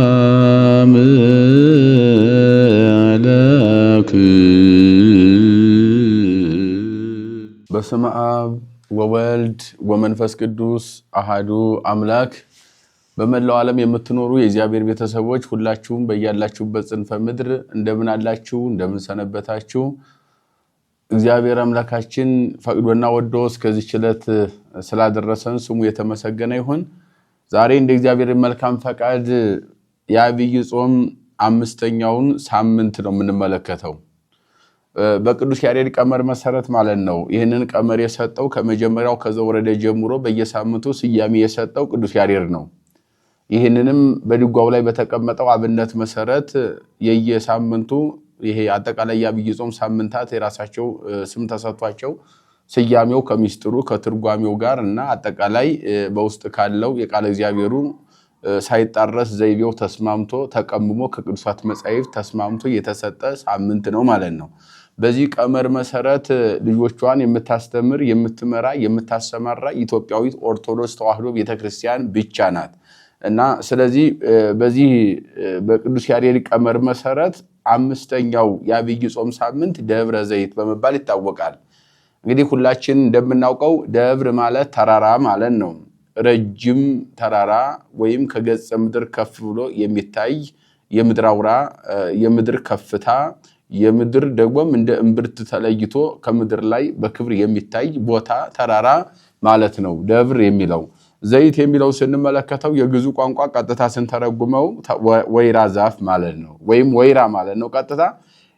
ሰላም ለክ በስመ አብ ወወልድ ወመንፈስ ቅዱስ አሃዱ አምላክ። በመላው ዓለም የምትኖሩ የእግዚአብሔር ቤተሰቦች ሁላችሁም በያላችሁበት ጽንፈ ምድር እንደምን አላችሁ? እንደምን ሰነበታችሁ? እግዚአብሔር አምላካችን ፈቅዶና ወዶ እስከዚህ ዕለት ስላደረሰን ስሙ የተመሰገነ ይሁን። ዛሬ እንደ እግዚአብሔር መልካም ፈቃድ የዐቢይ ጾም አምስተኛውን ሳምንት ነው የምንመለከተው። በቅዱስ ያሬድ ቀመር መሰረት ማለት ነው። ይህንን ቀመር የሰጠው ከመጀመሪያው ከዘወረደ ጀምሮ በየሳምንቱ ስያሜ የሰጠው ቅዱስ ያሬድ ነው። ይህንንም በድጓው ላይ በተቀመጠው አብነት መሰረት የየሳምንቱ ይሄ አጠቃላይ የዐቢይ ጾም ሳምንታት የራሳቸው ስም ተሰጥቷቸው ስያሜው ከሚስጥሩ ከትርጓሜው ጋር እና አጠቃላይ በውስጥ ካለው የቃለ እግዚአብሔሩ ሳይጣረስ ዘይቤው ተስማምቶ ተቀምሞ ከቅዱሳት መጻሕፍት ተስማምቶ የተሰጠ ሳምንት ነው ማለት ነው። በዚህ ቀመር መሰረት ልጆቿን የምታስተምር የምትመራ የምታሰማራ ኢትዮጵያዊት ኦርቶዶክስ ተዋሕዶ ቤተክርስቲያን ብቻ ናት እና ስለዚህ በዚህ በቅዱስ ያሬድ ቀመር መሰረት አምስተኛው የዐቢይ ጾም ሳምንት ደብረ ዘይት በመባል ይታወቃል። እንግዲህ ሁላችን እንደምናውቀው ደብር ማለት ተራራ ማለት ነው። ረጅም ተራራ ወይም ከገጸ ምድር ከፍ ብሎ የሚታይ የምድር አውራ የምድር ከፍታ የምድር ደግሞም እንደ እምብርት ተለይቶ ከምድር ላይ በክብር የሚታይ ቦታ ተራራ ማለት ነው ደብር የሚለው። ዘይት የሚለው ስንመለከተው የግዕዝ ቋንቋ ቀጥታ ስንተረጉመው ወይራ ዛፍ ማለት ነው፣ ወይም ወይራ ማለት ነው። ቀጥታ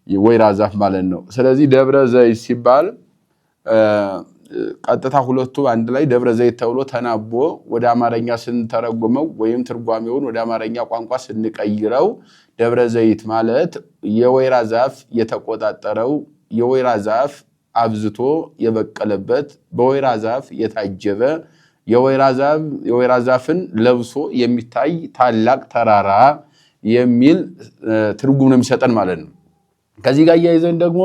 ወይራ ዛፍ ማለት ነው። ስለዚህ ደብረ ዘይት ሲባል ቀጥታ ሁለቱ አንድ ላይ ደብረ ዘይት ተብሎ ተናቦ ወደ አማርኛ ስንተረጉመው ወይም ትርጓሜውን ወደ አማርኛ ቋንቋ ስንቀይረው ደብረ ዘይት ማለት የወይራ ዛፍ የተቆጣጠረው የወይራ ዛፍ አብዝቶ የበቀለበት በወይራ ዛፍ የታጀበ የወይራ ዛፍን ለብሶ የሚታይ ታላቅ ተራራ የሚል ትርጉም ነው የሚሰጠን ማለት ነው። ከዚህ ጋር እያይዘን ደግሞ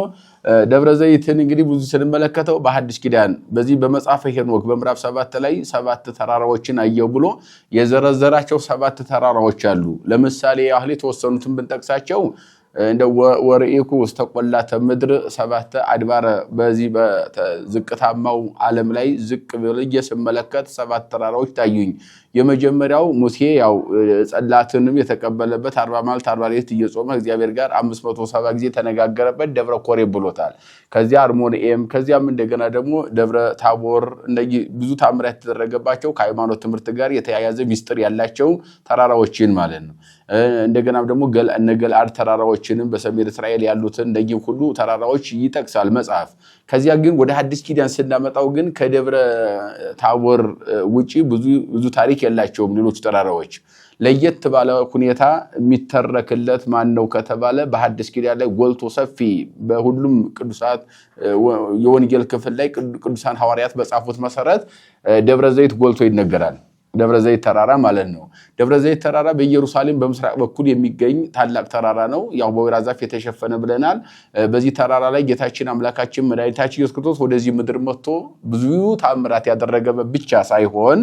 ደብረ ዘይትን እንግዲህ ብዙ ስንመለከተው በሐዲስ ኪዳን በዚህ በመጽሐፈ ሄኖክ በምዕራፍ 7 ላይ 7 ተራራዎችን አየው ብሎ የዘረዘራቸው 7 ተራራዎች አሉ። ለምሳሌ ያህል የተወሰኑትን ብንጠቅሳቸው እንደ ወርኢኩ ውስተ ቈላተ ምድር 7 አድባረ በዚህ በዝቅታማው ዓለም ላይ ዝቅ ብዬ ስመለከት 7 ተራራዎች ታዩኝ። የመጀመሪያው ሙሴ ያው ጸላትንም የተቀበለበት 40 መዓልት 40 ሌሊት እየጾመ እግዚአብሔር ጋር 570 ጊዜ ተነጋገረበት ደብረ ኮሬብ ብሎታል። ከዚያ አርሞንኤም ከዚያም እንደገና ደግሞ ደብረ ታቦር እንደዚህ ብዙ ታምራት የተደረገባቸው ከሃይማኖት ትምህርት ጋር የተያያዘ ሚስጥር ያላቸው ተራራዎችን ማለት ነው። እንደገናም ደግሞ ገለዓድ ተራራዎችንም በሰሜን እስራኤል ያሉትን እንደዚህ ሁሉ ተራራዎች ይጠቅሳል መጽሐፍ። ከዚያ ግን ወደ ሐዲስ ኪዳን ስናመጣው ግን ከደብረ ታቦር ውጪ ብዙ ታሪክ የላቸውም ሌሎች ተራራዎች። ለየት ባለ ሁኔታ የሚተረክለት ማን ነው ከተባለ በሐዲስ ኪዳን ላይ ጎልቶ ሰፊ በሁሉም ቅዱሳት የወንጌል ክፍል ላይ ቅዱሳን ሐዋርያት በጻፉት መሰረት ደብረ ዘይት ጎልቶ ይነገራል። ደብረ ዘይት ተራራ ማለት ነው። ደብረ ዘይት ተራራ በኢየሩሳሌም በምስራቅ በኩል የሚገኝ ታላቅ ተራራ ነው። ያው በወይራ ዛፍ የተሸፈነ ብለናል። በዚህ ተራራ ላይ ጌታችን አምላካችን መድኃኒታችን ኢየሱስ ክርስቶስ ወደዚህ ምድር መጥቶ ብዙ ታምራት ያደረገበት ብቻ ሳይሆን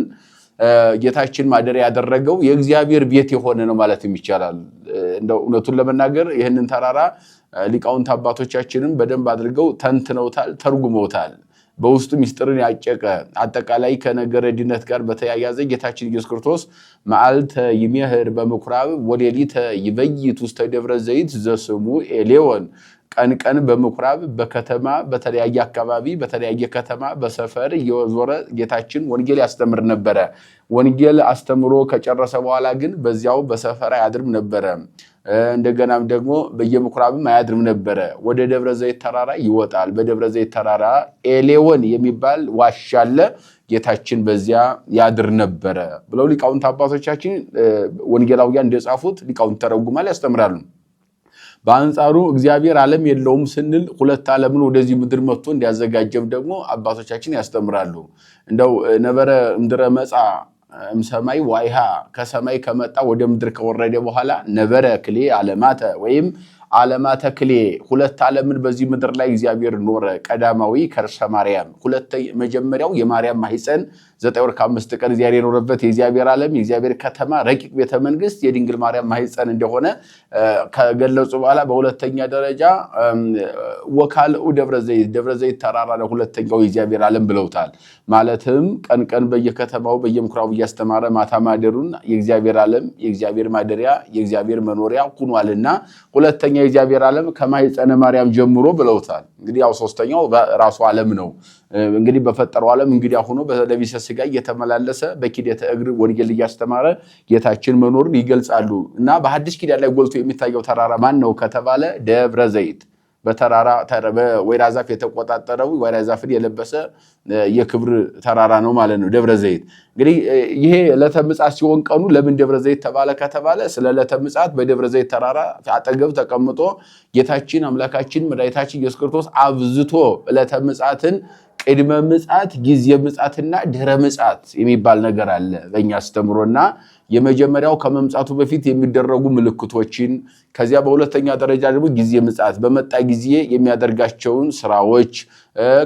ጌታችን ማደሪያ ያደረገው የእግዚአብሔር ቤት የሆነ ነው ማለትም ይቻላል። እንደው እውነቱን ለመናገር ይህንን ተራራ ሊቃውንት አባቶቻችንም በደንብ አድርገው ተንትነውታል፣ ተርጉመውታል። በውስጡ ሚስጥርን ያጨቀ አጠቃላይ ከነገረ ድነት ጋር በተያያዘ ጌታችን ኢየሱስ ክርስቶስ መዓልተ ይሜህር በምኩራብ ወሌሊተ ይበይት ውስተ ደብረ ዘይት ዘስሙ ኤሌዎን፣ ቀን ቀን በምኩራብ በከተማ በተለያየ አካባቢ በተለያየ ከተማ በሰፈር እየዞረ ጌታችን ወንጌል ያስተምር ነበረ። ወንጌል አስተምሮ ከጨረሰ በኋላ ግን በዚያው በሰፈር አያድርም ነበረ። እንደገናም ደግሞ በየምኩራብም አያድርም ነበረ። ወደ ደብረ ዘይት ተራራ ይወጣል። በደብረ ዘይት ተራራ ኤሌዎን የሚባል ዋሻ አለ። ጌታችን በዚያ ያድር ነበረ ብለው ሊቃውንት አባቶቻችን ወንጌላውያን እንደጻፉት ሊቃውንት ተረጉማል ያስተምራሉ። በአንጻሩ እግዚአብሔር ዓለም የለውም ስንል ሁለት ዓለምን ወደዚህ ምድር መጥቶ እንዲያዘጋጀም ደግሞ አባቶቻችን ያስተምራሉ። እንደው ነበረ ምድረ መጻ ሰማይ ዋይሃ ከሰማይ ከመጣ ወደ ምድር ከወረደ በኋላ ነበረ ክሌ ዓለማተ ወይም ዓለማ ተክሌ ሁለት ዓለምን በዚህ ምድር ላይ እግዚአብሔር ኖረ። ቀዳማዊ ከርሰ ማርያም መጀመሪያው የማርያም ማህፀን 9 ወር ከ5 ቀን እግዚአብሔር የኖረበት የእግዚአብሔር ዓለም የእግዚአብሔር ከተማ ረቂቅ ቤተ መንግስት የድንግል ማርያም ማህፀን እንደሆነ ከገለጹ በኋላ በሁለተኛ ደረጃ ወካልኡ ደብረ ዘይት ተራራ ለሁለተኛው የእግዚአብሔር ዓለም ብለውታል። ማለትም ቀን ቀን በየከተማው በየምኩራቡ እያስተማረ ማታ ማደሩን የእግዚአብሔር ዓለም የእግዚአብሔር ማደሪያ የእግዚአብሔር መኖሪያ ሆኗልና ሁለተኛ የእግዚአብሔር ዓለም ከማህፀነ ማርያም ጀምሮ ብለውታል። እንግዲህ ያው ሶስተኛው ራሱ ዓለም ነው። እንግዲህ በፈጠረው ዓለም እንግዲህ ሆኖ በለቢሰ ሥጋ እየተመላለሰ በኪደተ እግር ወንጌል እያስተማረ ጌታችን መኖሩን ይገልጻሉ። እና በሐዲስ ኪዳን ላይ ጎልቶ የሚታየው ተራራ ማን ነው ከተባለ ደብረ ዘይት በተራራ በወይራ ዛፍ የተቆጣጠረው ወይራ ዛፍን የለበሰ የክብር ተራራ ነው ማለት ነው ደብረ ዘይት። እንግዲህ ይሄ ዕለተ ምጽአት ሲሆን ቀኑ ለምን ደብረ ዘይት ተባለ ከተባለ ስለ ዕለተ ምጽአት በደብረ ዘይት ተራራ አጠገብ ተቀምጦ ጌታችን አምላካችን መድኃኒታችን ኢየሱስ ክርስቶስ አብዝቶ ዕለተ ምጽአትን ቅድመ ምጽአት ጊዜ ምጽአትና ድህረ ምጽአት የሚባል ነገር አለ በእኛ አስተምሮና የመጀመሪያው ከመምጻቱ በፊት የሚደረጉ ምልክቶችን ከዚያ በሁለተኛ ደረጃ ደግሞ ጊዜ ምጽአት በመጣ ጊዜ የሚያደርጋቸውን ስራዎች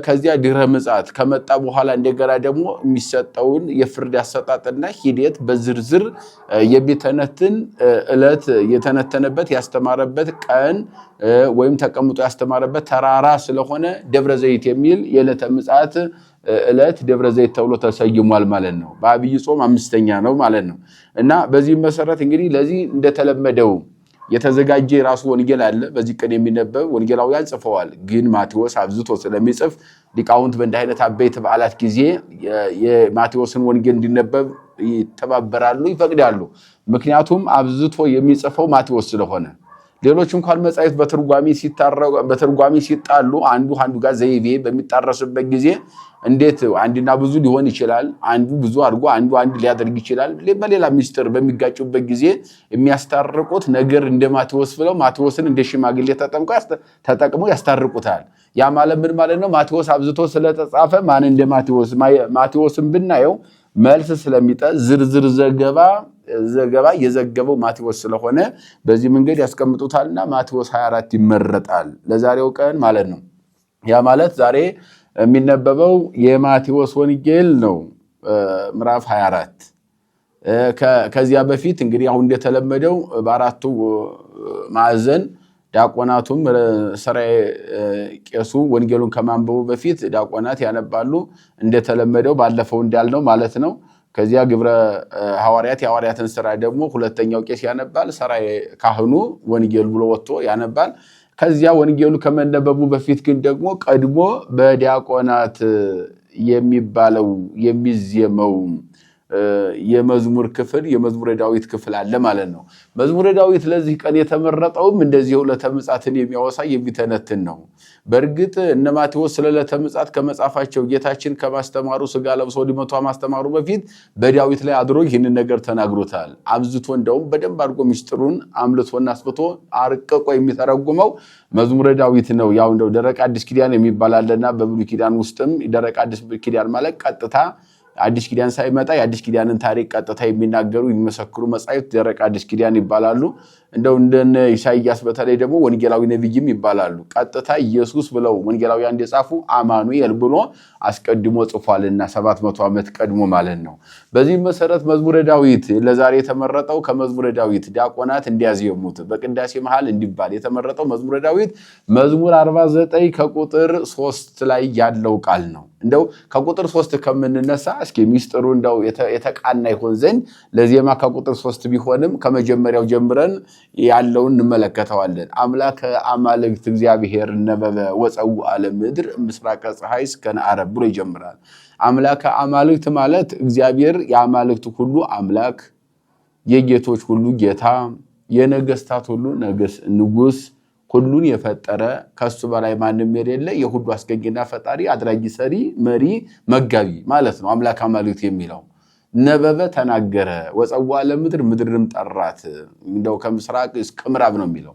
ከዚያ ድህረ ምጽአት ከመጣ በኋላ እንደገና ደግሞ የሚሰጠውን የፍርድ አሰጣጥና ሂደት በዝርዝር የሚተነትን ዕለት የተነተነበት ያስተማረበት ቀን ወይም ተቀምጦ ያስተማረበት ተራራ ስለሆነ ደብረ ዘይት የሚል የዕለተ ምጽአት ዕለት ደብረ ዘይት ተብሎ ተሰይሟል ማለት ነው። በአብይ ጾም 5ኛ ነው ማለት ነው። እና በዚህ መሰረት እንግዲህ ለዚህ እንደተለመደው የተዘጋጀ ራሱ ወንጌል አለ። በዚህ ቀን የሚነበብ ወንጌላውያን ጽፈዋል። ግን ማቴዎስ አብዝቶ ስለሚጽፍ ሊቃውንት በእንዲህ አይነት አበይት በዓላት ጊዜ የማቴዎስን ወንጌል እንዲነበብ ይተባበራሉ፣ ይፈቅዳሉ። ምክንያቱም አብዝቶ የሚጽፈው ማቴዎስ ስለሆነ ሌሎች እንኳን መጻሕፍት በትርጓሜ ሲጣሉ አንዱ ጋር ዘይቤ በሚጣረስበት ጊዜ እንዴት አንድና ብዙ ሊሆን ይችላል፣ አንዱ ብዙ አድርጎ አንዱ ሊያደርግ ይችላል። በሌላ ምስጢር በሚጋጩበት ጊዜ የሚያስታርቁት ነገር እንደ ማቴዎስ ብለው ማቴዎስን እንደ ሽማግሌ ተጠቅመው ያስታርቁታል። ያ ማለት ምን ማለት ነው? ማቴዎስ አብዝቶ ስለተጻፈ ማን እንደ ማቴዎስን ብናየው መልስ ስለሚጠ ዝርዝር ዘገባ የዘገበው ማቴዎስ ስለሆነ በዚህ መንገድ ያስቀምጡታልና ማቴዎስ 24 ይመረጣል ለዛሬው ቀን ማለት ነው። ያ ማለት ዛሬ የሚነበበው የማቴዎስ ወንጌል ነው ምዕራፍ 24። ከዚያ በፊት እንግዲህ አሁን እንደተለመደው በአራቱ ማዕዘን ዲያቆናቱም ሰራይ ቄሱ ወንጌሉን ከማንበቡ በፊት ዲያቆናት ያነባሉ እንደተለመደው ባለፈው እንዳልነው ማለት ነው። ከዚያ ግብረ የሐዋርያትን ሥራ ደግሞ ሁለተኛው ቄስ ያነባል። ሰራይ ካህኑ ወንጌል ብሎ ወጥቶ ያነባል። ከዚያ ወንጌሉ ከመነበቡ በፊት ግን ደግሞ ቀድሞ በዲያቆናት የሚባለው የሚዜመው የመዝሙር ክፍል የመዝሙረ ዳዊት ክፍል አለ ማለት ነው። መዝሙረ ዳዊት ለዚህ ቀን የተመረጠውም እንደዚህ ዕለተ ምጽአትን የሚያወሳ የሚተነትን ነው። በእርግጥ እነ ማቴዎስ ስለ ዕለተ ምጽአት ከመጻፋቸው ጌታችን ከማስተማሩ ሥጋ ለብሶ ሊመቷ ማስተማሩ በፊት በዳዊት ላይ አድሮ ይህንን ነገር ተናግሮታል። አብዝቶ እንደውም በደንብ አድርጎ ምስጢሩን አምልቶና አስፍቶ አርቅቆ የሚተረጉመው መዝሙረ ዳዊት ነው። ያው እንደው ደረቅ አዲስ ኪዳን የሚባል አለና በብሉይ ኪዳን ውስጥም ደረቅ አዲስ ኪዳን ማለት ቀጥታ አዲስ ኪዳን ሳይመጣ የአዲስ ኪዳንን ታሪክ ቀጥታ የሚናገሩ የሚመሰክሩ መጻሕፍት ደረቅ አዲስ ኪዳን ይባላሉ። እንደው እንደነ ኢሳይያስ በተለይ ደግሞ ወንጌላዊ ነብይም ይባላሉ። ቀጥታ ኢየሱስ ብለው ወንጌላውያን እንደጻፉ አማኑኤል ብሎ አስቀድሞ ጽፏልና 700 ዓመት ቀድሞ ማለት ነው። በዚህ መሰረት መዝሙረ ዳዊት ለዛሬ የተመረጠው ከመዝሙረ ዳዊት ዲያቆናት እንዲያዜሙት በቅዳሴ መሃል እንዲባል የተመረጠው መዝሙረ ዳዊት መዝሙር 49 ከቁጥር 3 ላይ ያለው ቃል ነው። እንደው ከቁጥር 3 ከምንነሳ እስኪ ሚስጥሩ እንደው የተቃና ይሆን ዘንድ ለዜማ ከቁጥር 3 ቢሆንም ከመጀመሪያው ጀምረን ያለውን እንመለከተዋለን። አምላከ አማልክት እግዚአብሔር ነበበ ወፀውአ ለምድር ምስራቀ ፀሐይ እስከ ዓረብ ብሎ ይጀምራል። አምላከ አማልክት ማለት እግዚአብሔር የአማልክት ሁሉ አምላክ፣ የጌቶች ሁሉ ጌታ፣ የነገስታት ሁሉ ንጉስ፣ ሁሉን የፈጠረ ከሱ በላይ ማንም የሌለ የሁሉ አስገኝና ፈጣሪ አድራጊ ሰሪ መሪ መጋቢ ማለት ነው። አምላክ አማልክት የሚለው ነበበ ተናገረ፣ ወፀውአ ለምድር ምድርንም ጠራት። እንደው ከምስራቅ እስከ ምዕራብ ነው የሚለው።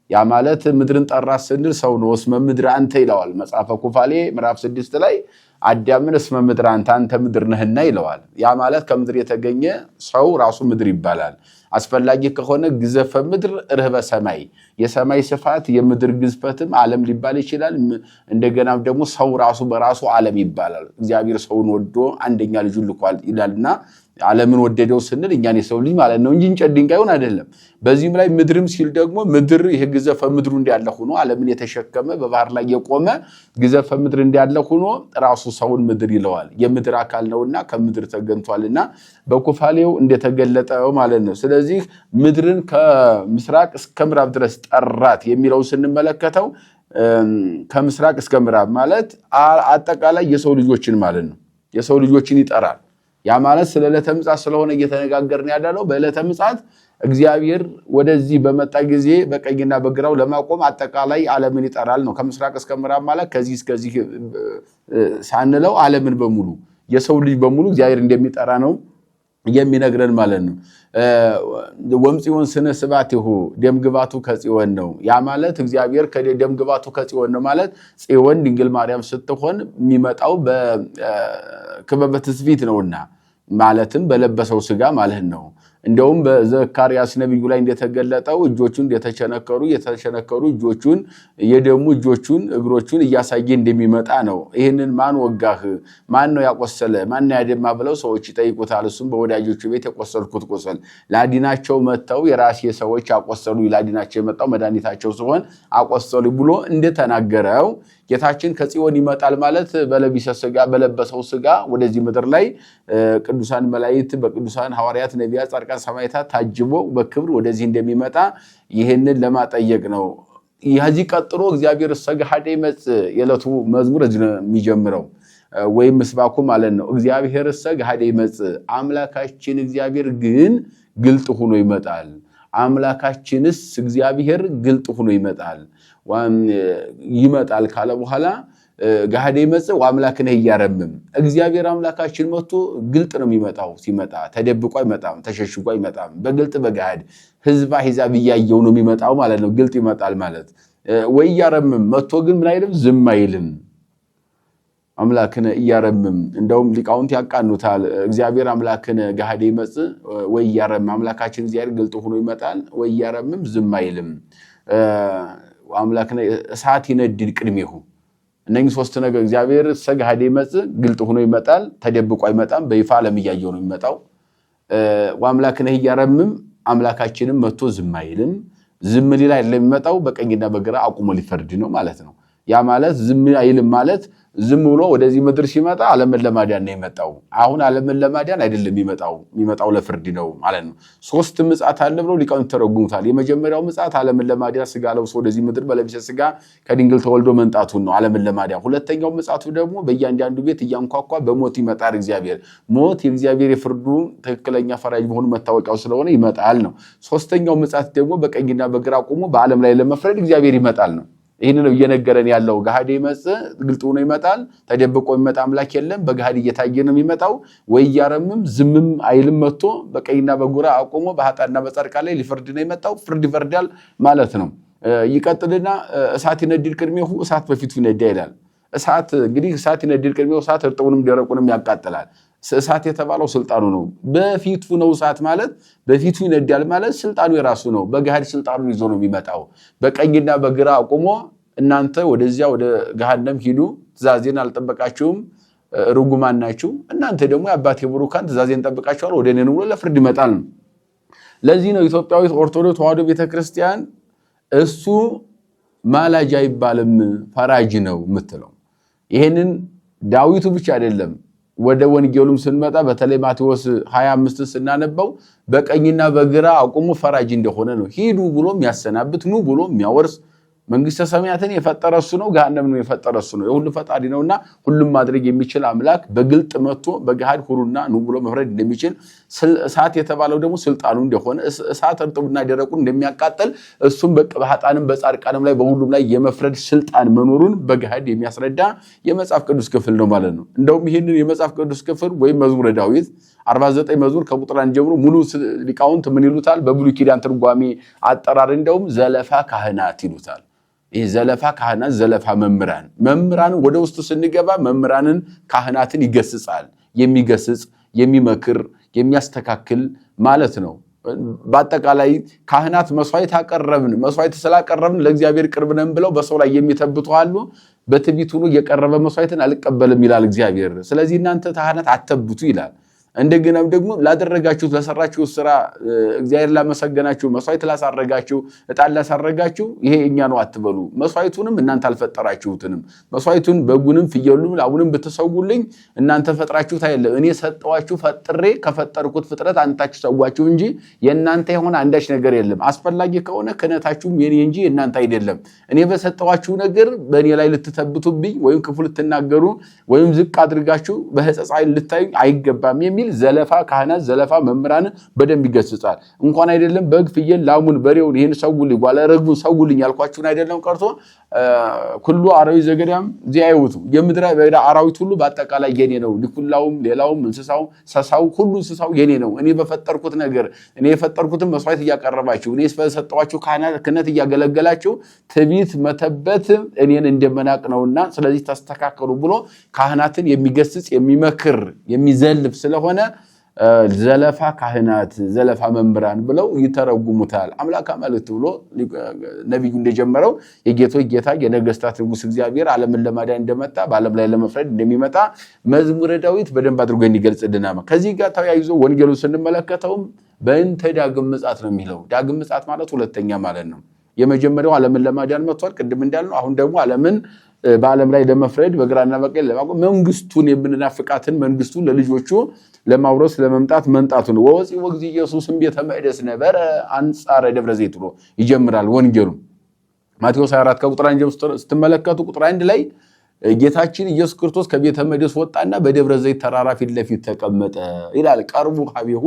ያ ማለት ምድርን ጠራት ስንል ሰው ነው። እስመ ምድር አንተ ይለዋል መጽሐፈ ኩፋሌ ምዕራፍ 6 ላይ አዳምን እስመ ምድር አንተ ምድር ነህና ይለዋል። ያ ማለት ከምድር የተገኘ ሰው ራሱ ምድር ይባላል። አስፈላጊ ከሆነ ግዘፈ ምድር ርህበ ሰማይ የሰማይ ስፋት የምድር ግዝፈትም ዓለም ሊባል ይችላል እንደገና ደግሞ ሰው ራሱ በራሱ ዓለም ይባላል እግዚአብሔር ሰውን ወዶ አንደኛ ልጁን ልኳል ይላልና ዓለምን ወደደው ስንል እኛን የሰው ልጅ ማለት ነው እንጂ እንጨት ድንጋዩን አይደለም በዚህም ላይ ምድርም ሲል ደግሞ ምድር ይሄ ግዘፈ ምድሩ እንዲያለ ሆኖ ዓለምን የተሸከመ በባህር ላይ የቆመ ግዘፈ ምድር እንዲያለ ሆኖ ራሱ ሰውን ምድር ይለዋል የምድር አካል ነውና ከምድር ተገንቷልና በኩፋሌው እንደተገለጠው ማለት ነው ስለዚህ ምድርን ከምስራቅ እስከ ምዕራብ ድረስ ጠራት የሚለው ስንመለከተው ከምስራቅ እስከ ምዕራብ ማለት አጠቃላይ የሰው ልጆችን ማለት ነው የሰው ልጆችን ይጠራል ያ ማለት ስለ ዕለተ ምጽአት ስለሆነ እየተነጋገርን ያለው በዕለተ ምጽአት እግዚአብሔር ወደዚህ በመጣ ጊዜ በቀኝና በግራው ለማቆም አጠቃላይ ዓለምን ይጠራል ነው ከምስራቅ እስከ ምዕራብ ማለት ከዚህ እስከዚህ ሳንለው ዓለምን በሙሉ የሰው ልጅ በሙሉ እግዚአብሔር እንደሚጠራ ነው የሚነግረን ማለት ነው ወምጽዮን ስነ ስባቲሁ ደምግባቱ ከጽዮን ነው ያ ማለት እግዚአብሔር ከደምግባቱ ከጽዮን ነው ማለት ጽዮን ድንግል ማርያም ስትሆን የሚመጣው በክበበ ትስብእት ነውና ማለትም በለበሰው ሥጋ ማለት ነው እንደውም በዘካርያስ ነብዩ ላይ እንደተገለጠው እጆቹን የተቸነከሩ እጆቹን የደሙ እጆቹን እግሮቹን እያሳየ እንደሚመጣ ነው ይሄንን ማን ወጋህ ማን ነው ያቆሰለ ማን ያደማ ብለው ሰዎች ይጠይቁታል እሱም በወዳጆቹ ቤት የቆሰልኩት ቆሰል ላዲናቸው መተው የራሴ ሰዎች አቆሰሉ ላዲናቸው የመጣው መድኃኒታቸው ሲሆን አቆሰሉ ብሎ እንደተናገረው ጌታችን ከጽዮን ይመጣል ማለት በለበሰው ሥጋ ወደዚህ ምድር ላይ ቅዱሳን መላእክት በቅዱሳን ሐዋርያት ነቢያት ጻድቃን ሰማዕታት ታጅቦ በክብር ወደዚህ እንደሚመጣ ይሄንን ለማጠየቅ ነው ይሄዚ ቀጥሎ እግዚአብሔር ሰግሐደ ይመጽእ የለቱ መዝሙር እዚህ ነው የሚጀምረው ወይም ምስባኩ ማለት ነው እግዚአብሔር ሰግሐደ ይመጽእ አምላካችን እግዚአብሔር ግን ግልጥ ሆኖ ይመጣል አምላካችንስ እግዚአብሔር ግልጥ ሆኖ ይመጣል ካለ በኋላ ገሃደ ይመጽእ ወአምላክነ ይያረምም እግዚአብሔር አምላካችን መጥቶ ግልጥ ነው የሚመጣው ሲመጣ ተደብቆ አይመጣም ተሸሽጎ አይመጣም በግልጥ በገሃድ ህዝባ ሂዛብ ያያየው ነው የሚመጣው ማለት ነው ግልጥ ይመጣል ማለት ወይ ያረምም መጥቶ ግን ምን አይልም ዝም አይልም አምላክነ ይያረምም እንደውም ሊቃውንት ያቃኑታል እግዚአብሔር አምላክነ ገሃደ ይመጽእ ወይ ያረም አምላካችን እግዚአብሔር ግልጥ ሆኖ ይመጣል ወይ ያረምም ዝም አይልም አምላክነ እሳት ይነድድ ቅድሜሁ እነኚህ ሶስት ነገር እግዚአብሔር ሰግሐደ ይመጽእ ግልጥ ሆኖ ይመጣል ተደብቆ አይመጣም በይፋ ለሚያየው ነው የሚመጣው ወአምላክነ ይያረምም አምላካችንም መጥቶ ዝም አይልም ዝም ሊል አይደለም የሚመጣው በቀኝና በግራ አቁሞ ሊፈርድ ነው ማለት ነው ያ ማለት ዝም አይልም ማለት ዝም ብሎ ወደዚህ ምድር ሲመጣ ዓለምን ለማዳን ነው የመጣው አሁን ዓለምን ለማዳን አይደለም የሚመጣው ለፍርድ ነው ማለት ነው ሶስት ምጽአት አለ ብለው ሊቃውንት ተረጉሙታል የመጀመሪያው ምጽአት ዓለምን ለማዳን ሥጋ ለብሶ ወደዚህ ምድር በለብሰ ሥጋ ከድንግል ተወልዶ መንጣቱን ነው ዓለምን ለማዳን ሁለተኛው ምጽአቱ ደግሞ በእያንዳንዱ ቤት እያንኳኳ በሞት ይመጣል እግዚአብሔር ሞት የእግዚአብሔር የፍርዱ ትክክለኛ ፈራጅ መሆኑ መታወቂያው ስለሆነ ይመጣል ነው ሶስተኛው ምጽአት ደግሞ በቀኝና በግራ ቆሞ በዓለም ላይ ለመፍረድ እግዚአብሔር ይመጣል ነው ይሄን ነው እየነገረን ያለው ገሃደ ይመጽእ ግልጥ ሆኖ ይመጣል ተደብቆ ይመጣ አምላክ የለም በገሃድ እየታየ ነው የሚመጣው ወይ ያረምም ዝምም አይልም መጥቶ በቀኝና በግራ አቆሞ በኃጣና በጻድቃን ላይ ሊፈርድ ነው የመጣው ፍርድ ይፈርዳል ማለት ነው ይቀጥልና እሳት ይነድድ ቅድሜሁ እሳት በፊቱ ይነዳ ይላል እሳት እንግዲህ እሳት ይነድድ ቅድሜሁ እሳት እርጥቡንም ደረቁንም ያቃጥላል እሳት የተባለው ስልጣኑ ነው በፊቱ ነው እሳት ማለት በፊቱ ይነዳል ማለት ስልጣኑ የራሱ ነው በገሃድ ስልጣኑን ይዞ ነው የሚመጣው በቀኝና በግራ አቆሞ እናንተ ወደዚያ ወደ ገሃነም ሂዱ ትእዛዜን አልጠበቃችሁም ርጉማን ናችሁ እናንተ ደግሞ የአባቴ ብሩካን ትእዛዜን ጠብቃችኋል ወደ እኔ ነው ብሎ ለፍርድ ይመጣል ለዚህ ነው ኢትዮጵያዊት ኦርቶዶክስ ተዋሕዶ ቤተክርስቲያን እሱ ማላጅ አይባልም ፈራጅ ነው የምትለው ይሄንን ዳዊቱ ብቻ አይደለም ወደ ወንጌሉም ስንመጣ በተለይ ማቴዎስ 25 ስናነበው በቀኝና በግራ አቁሙ ፈራጅ እንደሆነ ነው ሂዱ ብሎ የሚያሰናብት ኑ ብሎ የሚያወርስ መንግስተ ሰማያትን የፈጠረ እሱ ነው ገሃነም ነው የፈጠረ እሱ ነው የሁሉ ፈጣሪ ነውና ሁሉም ማድረግ የሚችል አምላክ በግልጥ መጥቶ በገሃድ ሁሩና ኑ ብሎ መፍረድ እንደሚችል እሳት የተባለው ደግሞ ስልጣኑ እንደሆነ እሳት እርጥቡና ደረቁን እንደሚያቃጥል እሱም በኃጥአንም በጻድቃንም ላይ በሁሉም ላይ የመፍረድ ስልጣን መኖሩን በገሃድ የሚያስረዳ የመጽሐፍ ቅዱስ ክፍል ነው ማለት ነው እንደውም ይሄንን የመጽሐፍ ቅዱስ ክፍል ወይም መዝሙረ ዳዊት 49 መዝሙር ከቁጥር 1 ጀምሮ ሙሉ ሊቃውንት ምን ይሉታል በብሉይ ኪዳን ትርጓሜ አጠራር እንደውም ዘለፋ ካህናት ይሉታል ይሄ ዘለፋ ካህናት ዘለፋ መምህራን ወደ ውስጥ ስንገባ መምህራንን ካህናትን ይገስጻል የሚገስጽ የሚመክር የሚያስተካክል ማለት ነው በአጠቃላይ ካህናት መስዋዕት አቀረብን መስዋዕት ስላቀረብን ለእግዚአብሔር ቅርብ ነን ብለው በሰው ላይ የሚተብቱ አሉ በትቢቱ ነው የቀረበ መስዋዕትን አልቀበልም ይላል እግዚአብሔር ስለዚህ እናንተ ካህናት አትተብቱ ይላል እንደገናም ደግሞ ላደረጋችሁት ለሰራችሁት ስራ እግዚአብሔር ላመሰገናችሁ መስዋዕት ላሳረጋችሁ እጣን ላሳረጋችሁ ይሄ እኛ ነው አትበሉ መስዋዕቱንም እናንተ አልፈጠራችሁትንም መስዋዕቱን በጉንም ፍየሉንም ላቡንም ብትሰውልኝ እናንተ ፈጥራችሁት አይደለም እኔ ሰጠዋችሁ ፈጥሬ ከፈጠርኩት ፍጥረት አንታችሁ ሰዋችሁ እንጂ የእናንተ የሆነ አንዳች ነገር የለም አስፈላጊ ከሆነ ከነታችሁም የኔ እንጂ የእናንተ አይደለም እኔ በሰጠዋችሁ ነገር በእኔ ላይ ልትተብቱብኝ ወይም ክፉ ልትናገሩ ወይም ዝቅ አድርጋችሁ በህጸጻይ ልታዩ አይገባም የሚል ዘለፋ ካህናት ዘለፋ መምራን በደንብ ይገስጻል እንኳን አይደለም በግ ፍየል ላሙን በሬውን ይሄን ሰውልኝ ዋለረግቡን ሰውልኝ ያልኳችሁን አይደለም ቀርቶ ኩሉ አራዊት ዘገዳም ዚያዩቱ የምድር አራዊት ሁሉ በአጠቃላይ የኔ ነው ሊኩላውም ሌላውም እንስሳው ሰሳው ሁሉ እንስሳው የኔ ነው እኔ በፈጠርኩት ነገር እኔ የፈጠርኩትን መስዋዕት ያቀረባችሁ እኔ በሰጠዋችሁ ካህናት ክህነት ያገለገላችሁ ትቢት መተበት እኔን እንደመናቅ ነውና ስለዚህ ተስተካከሉ ብሎ ካህናትን የሚገስጽ የሚመክር የሚዘልፍ ስለሆነ ዘለፋ ካህናት ዘለፋ መምራን ብለው ይተረጉሙታል አምላክ ማለት ብሎ ነብዩ እንደጀመረው የጌቶች ጌታ የነገስታት ንጉስ እግዚአብሔር ዓለምን ለማዳን እንደመጣ በዓለም ላይ ለመፍረድ እንደሚመጣ መዝሙረ ዳዊት በደንብ አድርጎ እንዲገልጽልናል ከዚህ ጋር ተያይዞ ወንጌሉን ስንመለከተው በእንተ ዳግም ምጽአት ነው የሚለው ዳግም ምጽአት ማለት ሁለተኛ ማለት ነው የመጀመሪያው ዓለምን ለማዳን መጥቷል ቅድም እንዳልነው አሁን ደግሞ ዓለምን በዓለም ላይ ለመፍረድ በግራና በቀኝ ለማቆም መንግስቱን የምንናፍቃትን መንግስቱን ለልጆቹ ለማውረስ ለመምጣት መንጣቱ ነው ወፂ ወግዚ ኢየሱስም ቤተ መቅደስ ነበር አንጻረ ደብረ ዘይት ብሎ ይጀምራል ወንጌሉ ማቴዎስ 24 ከቁጥር 1 ስትመለከቱ ቁጥር 1 ላይ ጌታችን ኢየሱስ ክርስቶስ ከቤተ መቅደስ ወጣና በደብረ ዘይት ተራራ ፊት ለፊት ተቀመጠ ይላል ቀርቡ ሀቢሁ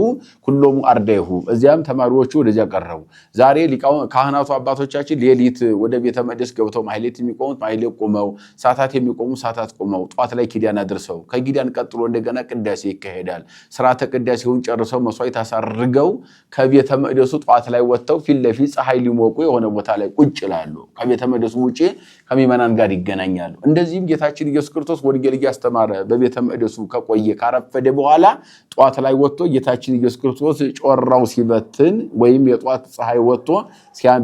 ሁሉም አርዳይሁ እዚያም ተማሪዎቹ ወደዚያ ቀረቡ ዛሬ ሊቃውንት ካህናቱ አባቶቻችን ሌሊት ወደ ቤተ መቅደስ ገብተው ማህሌት የሚቆሙት ማህሌት ቆመው ሰዓታት የሚቆሙ ሰዓታት ቆመው ጧት ላይ ኪዳን አድርሰው ከኪዳን ቀጥሎ እንደገና ቅዳሴ ይካሄዳል ስርዓተ ቅዳሴውን ጨርሰው መስዋዕት አሳርገው ከቤተ መቅደሱ ጧት ላይ ወጥተው ፊት ለፊት ፀሐይ ሊሞቁ የሆነ ቦታ ላይ ቁጭ ይላሉ ከቤተ መቅደሱ ውጪ ከሚመናን ጋር ይገናኛሉ እንደዚህ ጌታችን ኢየሱስ ክርስቶስ ወንጌል ያስተማረ በቤተ መቅደሱ ከቆየ ካረፈደ በኋላ ጧት ላይ ወጥቶ ጌታችን ኢየሱስ ክርስቶስ ጮራው ሲበትን ወይም የጧት ፀሐይ ወጥቶ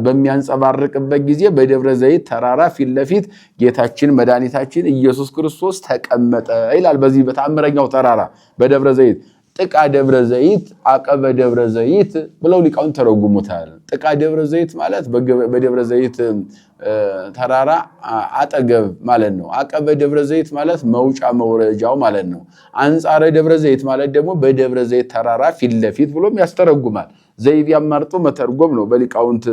በሚያንጸባርቅበት ጊዜ በደብረ ዘይት ተራራ ፊት ለፊት ጌታችን መድኃኒታችን ኢየሱስ ክርስቶስ ተቀመጠ ይላል በዚህ በተአምረኛው ተራራ በደብረ ዘይት ጥቃ ደብረ ዘይት አቀበ ደብረ ዘይት ብለው ሊቃውን ተረጉሙታል ጥቃ ደብረ ዘይት ማለት በደብረ ዘይት ተራራ አጠገብ ማለት ነው አቀበ ደብረ ዘይት ማለት መውጫ መውረጃው ማለት ነው አንጻረ ደብረ ዘይት ማለት ደግሞ በደብረ ዘይት ተራራ ፊት ለፊት ብሎም ያስተረጉማል ዘይብ ያማርጡ መተርጎም ነው በሊቃውንት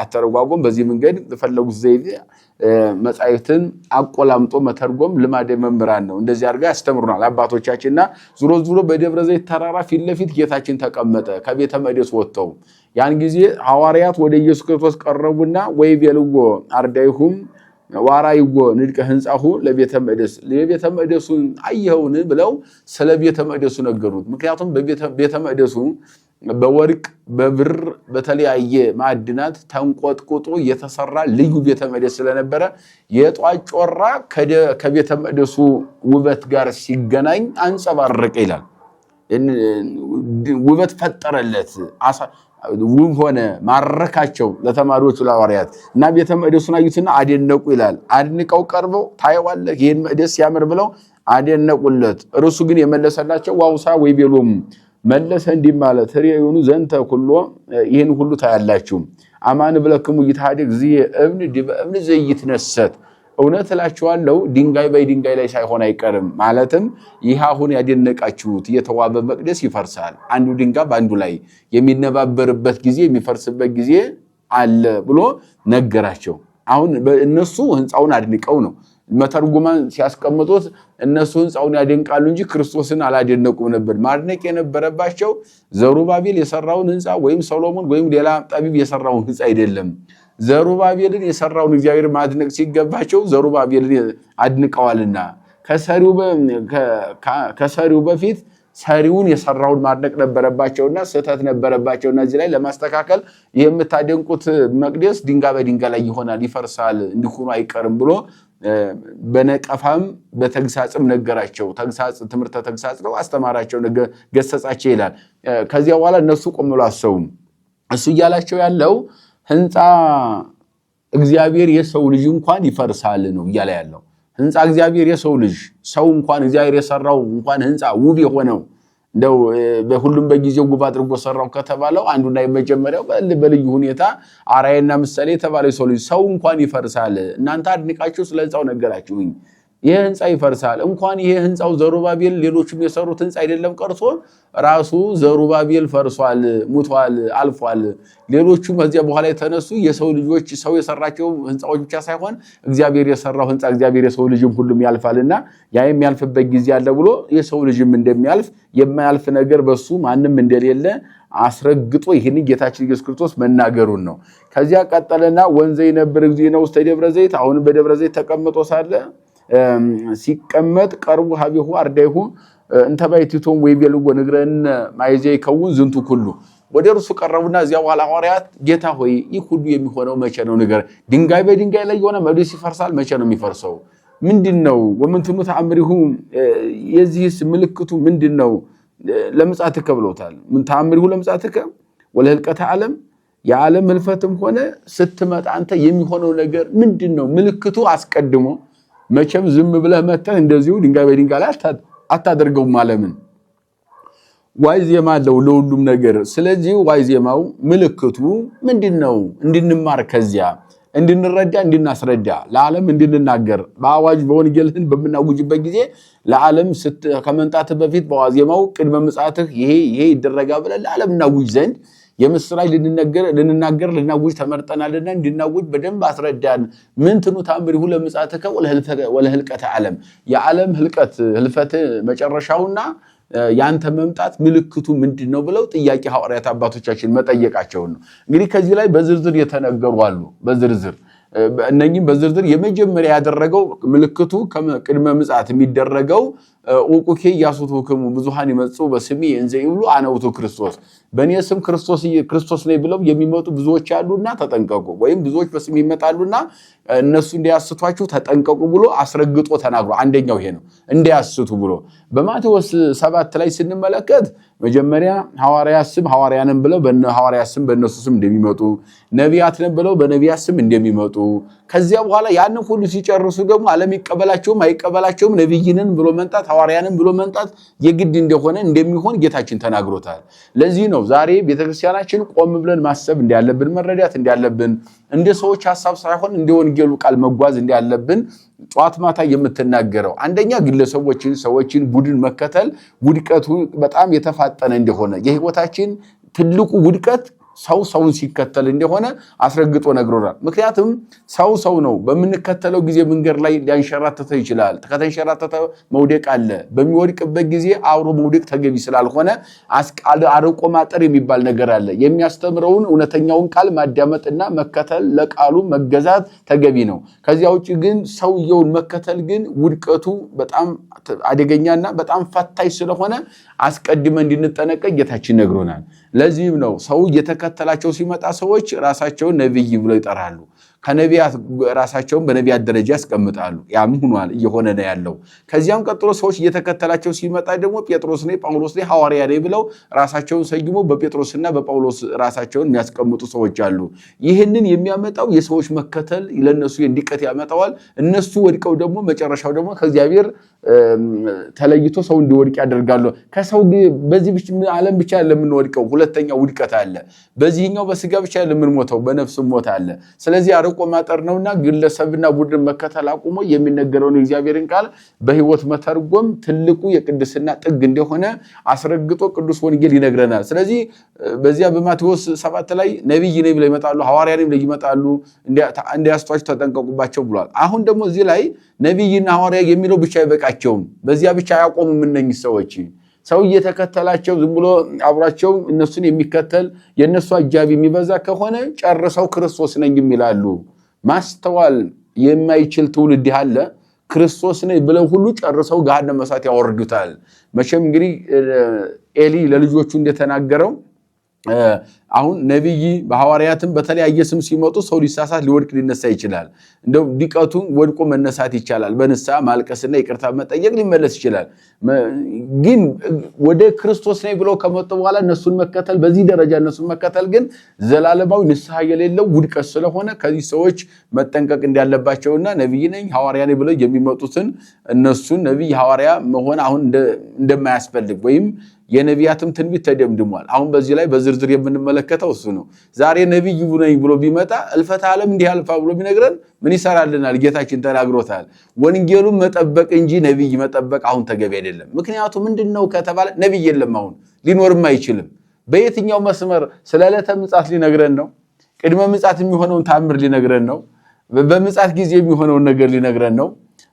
አተረጓጎም በዚህ መንገድ ተፈለጉት ዘይብ መጻይፍትን አቆላምጦ መተርጎም ልማደ መምራን ነው እንደዚህ አድርጋ ያስተምሩናል አባቶቻችንና ዙሮ ዙሮ በደብረ ዘይት ተራራ ፊት ለፊት ጌታችን ተቀመጠ ከቤተ መቅደስ ወጥተው ያን ጊዜ ሐዋርያት ወደ ኢየሱስ ክርስቶስ ቀረቡና ወይቤልዎ አርዳይሁም ዋራይጎ ንድቀ ህንጻሁ ለቤተ መቅደሱን አየውን ብለው ስለ ቤተ መቅደሱ ነገሩት ምክንያቱም በቤተ መቅደሱ በወርቅ በብር በተለያየ ማዕድናት ተንቆጥቁጦ የተሰራ ልዩ ቤተ መቅደስ ስለነበረ የጧት ጮራ ከቤተ መቅደሱ ውበት ጋር ሲገናኝ አንጸባረቀ ይላል ውበት ፈጠረለት ውብ ሆነ ማረካቸው ለተማሪዎቹ ለሐዋርያት እና ቤተ መቅደሱን አዩትና አደነቁ ይላል አድንቀው ቀርበው ታየዋለህ ይሄን መቅደስ ያምር ብለው አደነቁለት እርሱ ግን የመለሰላቸው ዋውሳ ወይቤሎም መለሰ እንዲህ ማለት ሪዩኑ ዘንተ ኩሎ ይሄን ሁሉ ታያላችሁ አማን ብለክሙ ይታደግ ዚህ እብን ዲበ እብን ዘይትነሰት እውነት እላችኋለሁ ድንጋይ በድንጋይ ላይ ሳይሆን አይቀርም ማለትም ይህ አሁን ያደነቃችሁት የተዋበ መቅደስ ይፈርሳል አንዱ ድንጋይ ባንዱ ላይ የሚነባበርበት ጊዜ የሚፈርስበት ጊዜ አለ ብሎ ነገራቸው አሁን እነሱ ህንጻውን አድንቀው ነው መተርጉማን ሲያስቀምጡት እነሱ ህንጻውን ያደንቃሉ እንጂ ክርስቶስን አላደነቁም ነበር ማድነቅ የነበረባቸው ዘሩባቤል የሰራውን ህንጻ ወይም ሰሎሞን ወይም ሌላ ጠቢብ የሰራውን ህንጻ አይደለም ዘሩባቤልን የሰራውን እግዚአብሔር ማድነቅ ሲገባቸው ዘሩባቤልን አድንቀዋልና ከሰሪው በፊት ሰሪውን የሰራውን ማድነቅ ነበረባቸውና ስህተት ነበረባቸውና እዚህ ላይ ለማስተካከል የምታደንቁት መቅደስ ድንጋይ በድንጋይ ላይ ይሆናል ይፈርሳል እንዲሆኑ አይቀርም ብሎ በነቀፋም በተግሳጽም ነገራቸው ተግሳጽ ትምህርተ ተግሳጽ ነው አስተማራቸው ገሰጻቸው ይላል ከዚያ በኋላ እነሱ ቆም ብለው አሰቡ እሱ እያላቸው ያለው ህንፃ እግዚአብሔር የሰው ልጅ እንኳን ይፈርሳል ነው እያለ ያለው። ህንፃ እግዚአብሔር የሰው ልጅ ሰው እንኳን እግዚአብሔር የሰራው እንኳን ህንፃ ውብ የሆነው እንደው በሁሉም በጊዜው ውብ አድርጎ ሰራው ከተባለው አንዱና የመጀመሪያው በልዩ ሁኔታ አራያና ምሳሌ የተባለው ሰው ልጅ ሰው እንኳን ይፈርሳል። እናንተ አድንቃችሁ ስለ ህንፃው ነገራችሁኝ። ይሄ ህንፃ ይፈርሳል። እንኳን ይሄ ህንፃው ዘሩባቤል ሌሎችም የሰሩት ህንፃ አይደለም ቀርቶ ራሱ ዘሩባቤል ፈርሷል፣ ሙቷል፣ አልፏል። ሌሎቹም ከዚያ በኋላ የተነሱ የሰው ልጆች ሰው የሰራቸው ህንፃዎች ብቻ ሳይሆን እግዚአብሔር የሰራው ህንፃ እግዚአብሔር የሰው ልጅም ሁሉም ያልፋልና ያ የሚያልፍበት ጊዜ አለ ብሎ የሰው ልጅም እንደሚያልፍ የማያልፍ ነገር በሱ ማንም እንደሌለ አስረግጦ ይህን ጌታችን ኢየሱስ ክርስቶስ መናገሩን ነው። ከዚያ ቀጠለና ወንዘ ይነብር እግዚእነ ውስተ ደብረ ዘይት። አሁን በደብረ ዘይት ተቀምጦ ሳለ ሲቀመጥ ቀርቡ ሀቢሁ አርዳይሁ እንተባይቲቶም ወይቤልዎ ንግረነ ማይዜ ይከውን ዝንቱ ኩሉ። ወደ እርሱ ቀረቡና እዚያ በኋላ ሐዋርያት ጌታ ሆይ ይህ ሁሉ የሚሆነው መቼ ነው ንገር። ድንጋይ በድንጋይ ላይ የሆነ መቅደስ ይፈርሳል፣ መቼ ነው የሚፈርሰው? ምንድነው? ወምንትኑ ተአምሪሁ የዚህስ ምልክቱ ምንድነው? ለምጽአትከ ብለውታል። ምን ተአምሪሁ ለምጽአትከ ወለህልቀተ ዓለም፣ የዓለም ህልፈትም ሆነ ስትመጣ አንተ የሚሆነው ነገር ምንድነው? ምልክቱ አስቀድሞ መቼም ዝም ብለህ መተህ እንደዚሁ ድንጋይ በድንጋይ ላይ አታደርገውም። ዓለምን ዋይ ዜማ አለው ለሁሉም ነገር። ስለዚህ ዋይ ዜማው ምልክቱ ምንድነው? እንድንማር ከዚያ እንድንረዳ እንድናስረዳ ለዓለም እንድንናገር በአዋጅ በወንጌልህን በምናውጅበት ጊዜ ለዓለም ከመምጣትህ በፊት በዋዜማው ቅድመ ምጽአትህ ይሄ ይደረጋል ብለን ለዓለም እናውጅ ዘንድ የምስራች ልንናገር ልናውጅ ተመርጠናልና እንድናውጅ በደንብ አስረዳን። ምን ትኑ ተአምሪሁ ለምጽአትከ ወለህልቀተ ዓለም፣ የዓለም ህልፈት መጨረሻውና ያንተ መምጣት ምልክቱ ምንድነው ብለው ጥያቄ ሐዋርያት አባቶቻችን መጠየቃቸውን ነው። እንግዲህ ከዚህ ላይ በዝርዝር የተነገሩ አሉ። እነኚህም በዝርዝር የመጀመሪያ ያደረገው ምልክቱ ቅድመ ምጽአት የሚደረገው ኡቁኬ ያሱቱክሙ ብዙሃን ይመጹ በስሜ እንዘ ይብሉ አነ ውእቱ ክርስቶስ፣ በእኔ ስም ክርስቶስ ነኝ ብለው የሚመጡ ብዙዎች አሉና ተጠንቀቁ፣ ወይም ብዙዎች በስሜ ይመጣሉና እነሱ እንዲያስቷችሁ ተጠንቀቁ ብሎ አስረግጦ ተናግሮ አንደኛው ይሄ ነው፣ እንዲያስቱ ብሎ። በማቴዎስ 7 ላይ ስንመለከት መጀመሪያ ሐዋርያት ስም ሐዋርያንን ብለው በሐዋርያት ስም በእነሱ ስም እንደሚመጡ፣ ነቢያት ነን ብለው በነቢያት ስም እንደሚመጡ፣ ከዚያ በኋላ ያንን ሁሉ ሲጨርሱ ደግሞ ዓለም ይቀበላቸውም አይቀበላቸውም ነቢይንን ብሎ መንጣት ሐዋርያንን ብሎ መንጣት የግድ እንደሆነ እንደሚሆን ጌታችን ተናግሮታል። ለዚህ ነው ዛሬ ቤተክርስቲያናችን ቆም ብለን ማሰብ እንዳለብን መረዳት እንዳለብን እንደ ሰዎች ሐሳብ ሳይሆን እንደ ወንጌሉ ቃል መጓዝ እንዳለብን ጧት ማታ የምትናገረው። አንደኛ ሰዎችን ቡድን መከተል ውድቀቱ በጣም የተፋጠነ እንደሆነ የህይወታችን ትልቁ ውድቀት ሰውን ሲከተል እንደሆነ አስረግጦ ነግሮናል። ምክንያቱም ሰው ነው። በምንከተለው ጊዜ መንገድ ላይ ሊያንሸራተተ ይችላል። ከተንሸራተተ መውደቅ አለ። በሚወድቅበት ጊዜ አብሮ መውደቅ ተገቢ ስላልሆነ አርቆ ማጠር የሚባል ነገር አለ። የሚያስተምረውን እውነተኛውን ቃል ማዳመጥና መከተል ለቃሉ መገዛት ተገቢ ነው። ከዚያ ውጭ ግን ሰውየውን መከተል ግን ውድቀቱ በጣም አደገኛና በጣም ፈታኝ ስለሆነ አስቀድመን እንድንጠነቀቅ ጌታችን ነግሮናል። ለዚህም ነው ሰው የተከተላቸው ሲመጣ ሰዎች ራሳቸውን ነብይ ብለው ይጠራሉ። ከነቢያት ራሳቸውን በነቢያት ደረጃ ያስቀምጣሉ። ያም ሆኗል እየሆነ ነው ያለው። ከዚያም ቀጥሎ ሰዎች እየተከተላቸው ሲመጣ ደግሞ ጴጥሮስ ነኝ ጳውሎስ ነኝ ሐዋርያ ነኝ ብለው ራሳቸውን ሰይሞ በጴጥሮስና በጳውሎስ ራሳቸውን የሚያስቀምጡ ሰዎች አሉ። ይህንን የሚያመጣው የሰዎች መከተል ለነሱ እንዲቀት ያመጣዋል። እነሱ ወድቀው ደግሞ መጨረሻው ደግሞ ከእግዚአብሔር ተለይቶ ሰው እንዲወድቅ ያደርጋሉ። ከሰው በዚህ ዓለም ብቻ ለምንወድቀው ሁለተኛው ውድቀት አለ። በዚህኛው በስጋ ብቻ ለምንሞተው በነፍስም ሞት አለ። ስለዚህ አርቆ ማጠር ነውና ግለሰብና ቡድን መከተል አቁሞ የሚነገረውን የእግዚአብሔርን ቃል በህይወት መተርጎም ትልቁ የቅድስና ጥግ እንደሆነ አስረግጦ ቅዱስ ወንጌል ይነግረናል። ስለዚህ በዚያ በማቴዎስ 7 ላይ ነብይ ነኝ ብለው ይመጣሉ፣ ሐዋርያ ነኝ ብለው ይመጣሉ፣ እንዲያስተዋችሁ ተጠንቀቁባቸው ብሏል። አሁን ደግሞ እዚህ ላይ ነብይና ሐዋርያ የሚለው ብቻ አይበቃቸውም። በዚያ ብቻ አያቆሙም። እነኚህ ሰዎች ሰው እየተከተላቸው ዝም ብሎ አብራቸው እነሱን የሚከተል የነሱ አጃቢ የሚበዛ ከሆነ ጨርሰው ክርስቶስ ነኝ ይላሉ። ማስተዋል የማይችል ትውልድ አለ። ክርስቶስ ነኝ ብለው ሁሉ ጨርሰው ገሃነመ እሳት ያወርዱታል። መቼም እንግዲህ ኤሊ ለልጆቹ እንደተናገረው አሁን ነብይ በሐዋርያትም በተለያየ ስም ሲመጡ ሰው ሊሳሳት ሊወድቅ ሊነሳ ይችላል እንደው ዲቀቱን ወድቆ መነሳት ይቻላል በንስሐ ማልቀስና ይቅርታ መጠየቅ ሊመለስ ይችላል ግን ወደ ክርስቶስ ነኝ ብለው ከመጡ በኋላ እነሱን መከተል በዚህ ደረጃ እነሱን መከተል ግን ዘላለማዊ ንስሐ የሌለው ውድቀት ስለሆነ ከዚህ ሰዎች መጠንቀቅ እንዳለባቸውና ነብይ ነኝ ሐዋርያ ነኝ ብለው የሚመጡትን እነሱን ነብይ ሐዋርያ መሆን አሁን እንደማያስፈልግ ወይም የነቢያትም ትንቢት ተደምድሟል አሁን በዚህ ላይ በዝርዝር የምንመለከተው እሱ ነው ዛሬ ነብይ ነኝ ብሎ ቢመጣ እልፈተ ዓለም እንዲህ አልፋ ብሎ ቢነግረን ምን ይሰራልናል ጌታችን ተናግሮታል ወንጌሉን መጠበቅ እንጂ ነብይ መጠበቅ አሁን ተገቢ አይደለም ምክንያቱም ምንድነው ከተባለ ነብይ የለም አሁን ሊኖርም አይችልም በየትኛው መስመር ስለለተ ምጻት ሊነግረን ነው ቅድመ ምጻት የሚሆነውን ታምር ሊነግረን ነው በምጻት ጊዜ የሚሆነውን ነገር ሊነግረን ነው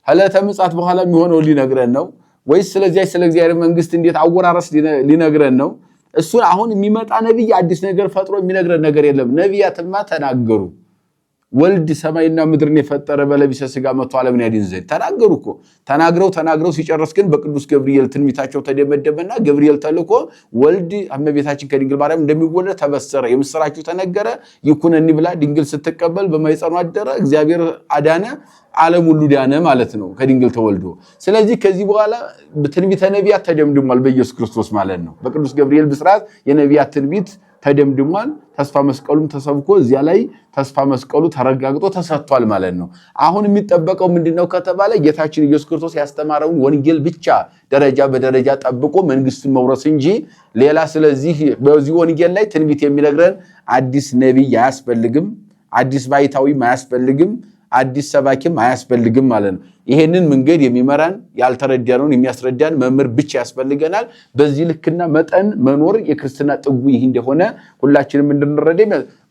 ሐለተ ምጻት በኋላ የሚሆነውን ሊነግረን ነው ወይስ ስለዚህ ስለ እግዚአብሔር መንግስት እንዴት አወራረስ ሊነግረን ነው እሱን አሁን የሚመጣ ነብይ አዲስ ነገር ፈጥሮ የሚነግረን ነገር የለም ነብያትማ ተናገሩ ወልድ ሰማይና ምድርን የፈጠረ በለቢሰ ሥጋ መጥቶ ዓለምን ያድን ዘንድ ተናገሩኮ ተናግረው ሲጨርስ ግን በቅዱስ ገብርኤል ትንቢታቸው ተደመደመና ገብርኤል ተልኮ ወልድ እመቤታችን ከድንግል ማርያም እንደሚወለድ ተበሰረ የምስራቹ ተነገረ ይኩነኒ ብላ ድንግል ስትቀበል በማይጸኑ አደረ እግዚአብሔር አዳነ ዓለም ሁሉ ዳነ ማለት ነው ከድንግል ተወልዶ ስለዚህ ከዚህ በኋላ በትንቢተ ነቢያት ተደምድሟል በኢየሱስ ክርስቶስ ማለት ነው በቅዱስ ገብርኤል ብስራት የነቢያት ትንቢት ተደምድሟል ተስፋ መስቀሉም ተሰብኮ እዚያ ላይ ተስፋ መስቀሉ ተረጋግጦ ተሰጥቷል ማለት ነው አሁን የሚጠበቀው ምንድነው ከተባለ ጌታችን ኢየሱስ ክርስቶስ ያስተማረውን ወንጌል ብቻ ደረጃ በደረጃ ጠብቆ መንግስቱን መውረስ እንጂ ሌላ ስለዚህ በዚህ ወንጌል ላይ ትንቢት የሚነግረን አዲስ ነብይ አያስፈልግም አዲስ ባይታዊ አያስፈልግም አዲስ ሰባኪም አያስፈልግም ማለት ነው ይሄንን መንገድ የሚመራን ያልተረዳነውን የሚያስረዳን መምህር ብቻ ያስፈልገናል በዚህ ልክና መጠን መኖር የክርስትና ጥጉ ይህ እንደሆነ ሁላችንም እንድንረዳ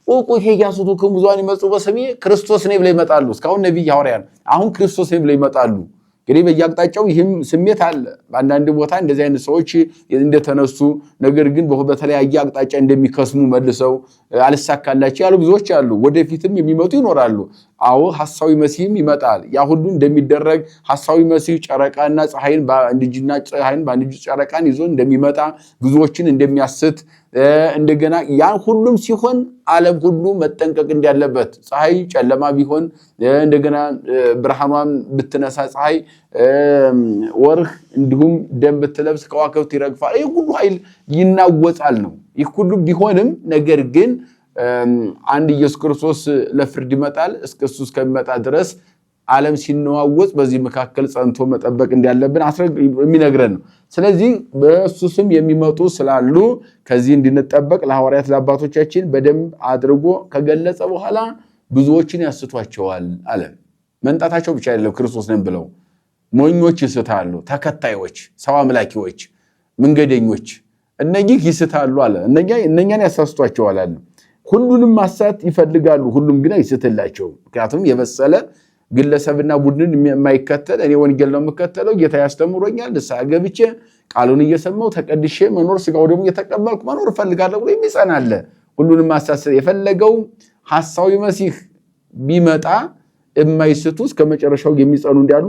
ኦቆ ሄያሱቱ ከሙዛን ይመጹ በስሜ ክርስቶስ ነኝ ብለው ይመጣሉ እስካሁን ነብይ ሐዋርያን አሁን ክርስቶስ ነኝ ብለው ይመጣሉ እንግዲህ በየአቅጣጫው ይህም ስሜት አለ በአንዳንድ ቦታ እንደዚህ አይነት ሰዎች እንደተነሱ ነገር ግን በተለያየ አቅጣጫ እንደሚከስሙ መልሰው አልሳካላቸው ያሉ ብዙዎች አሉ ወደፊትም የሚመጡ ይኖራሉ አዎ ሐሳዊ መሲህም ይመጣል ያ ሁሉ እንደሚደረግ ሐሳዊ መሲህ ጨረቃና ፀሐይን በአንድጅና ፀሐይን በአንድጅ ጨረቃን ይዞ እንደሚመጣ ብዙዎችን እንደሚያስት እንደገና ያ ሁሉም ሲሆን ዓለም ሁሉ መጠንቀቅ እንዳለበት ፀሐይ ጨለማ ቢሆን እንደገና ብርሃኗን ብትነሳ ፀሐይ ወርህ እንዲሁም ደም ብትለብስ ከዋክብት ይረግፋል ይህ ሁሉ ኃይል ይናወጣል ነው ይህ ሁሉ ቢሆንም ነገር ግን አንድ ኢየሱስ ክርስቶስ ለፍርድ ይመጣል እስከሱ እስከሚመጣ ድረስ ዓለም ሲነዋወጥ በዚህ መካከል ጸንቶ መጠበቅ እንዳለብን የሚነግረን ነው ስለዚህ በእሱ ስም የሚመጡ ስላሉ ከዚህ እንድንጠበቅ ለሐዋርያት ለአባቶቻችን በደንብ አድርጎ ከገለጸ በኋላ ብዙዎችን ያስቷቸዋል አለ መንጣታቸው ብቻ አይደለም ክርስቶስ ነን ብለው ሞኞች ይስታሉ ተከታዮች ሰው አምላኪዎች መንገደኞች እነኚህ ይስታሉ አለ እነኛን ያሳስቷቸዋል አለ ሁሉንም ማሳት ይፈልጋሉ ሁሉም ግን አይስትላቸው ምክንያቱም የበሰለ ግለሰብና ቡድንን የማይከተል እኔ ወንጌል ነው የምከተለው ጌታ ያስተምሮኛል ንስሐ ገብቼ ቃሉን እየሰማው ተቀድሼ መኖር ስጋው ደግሞ እየተቀበልኩ መኖር ፈልጋለሁ ብሎ የሚጸናለ ሁሉንም ማሳት የፈለገው ሐሳዊ መሲህ ቢመጣ የማይስቱ እስከመጨረሻው የሚጸኑ እንዳሉ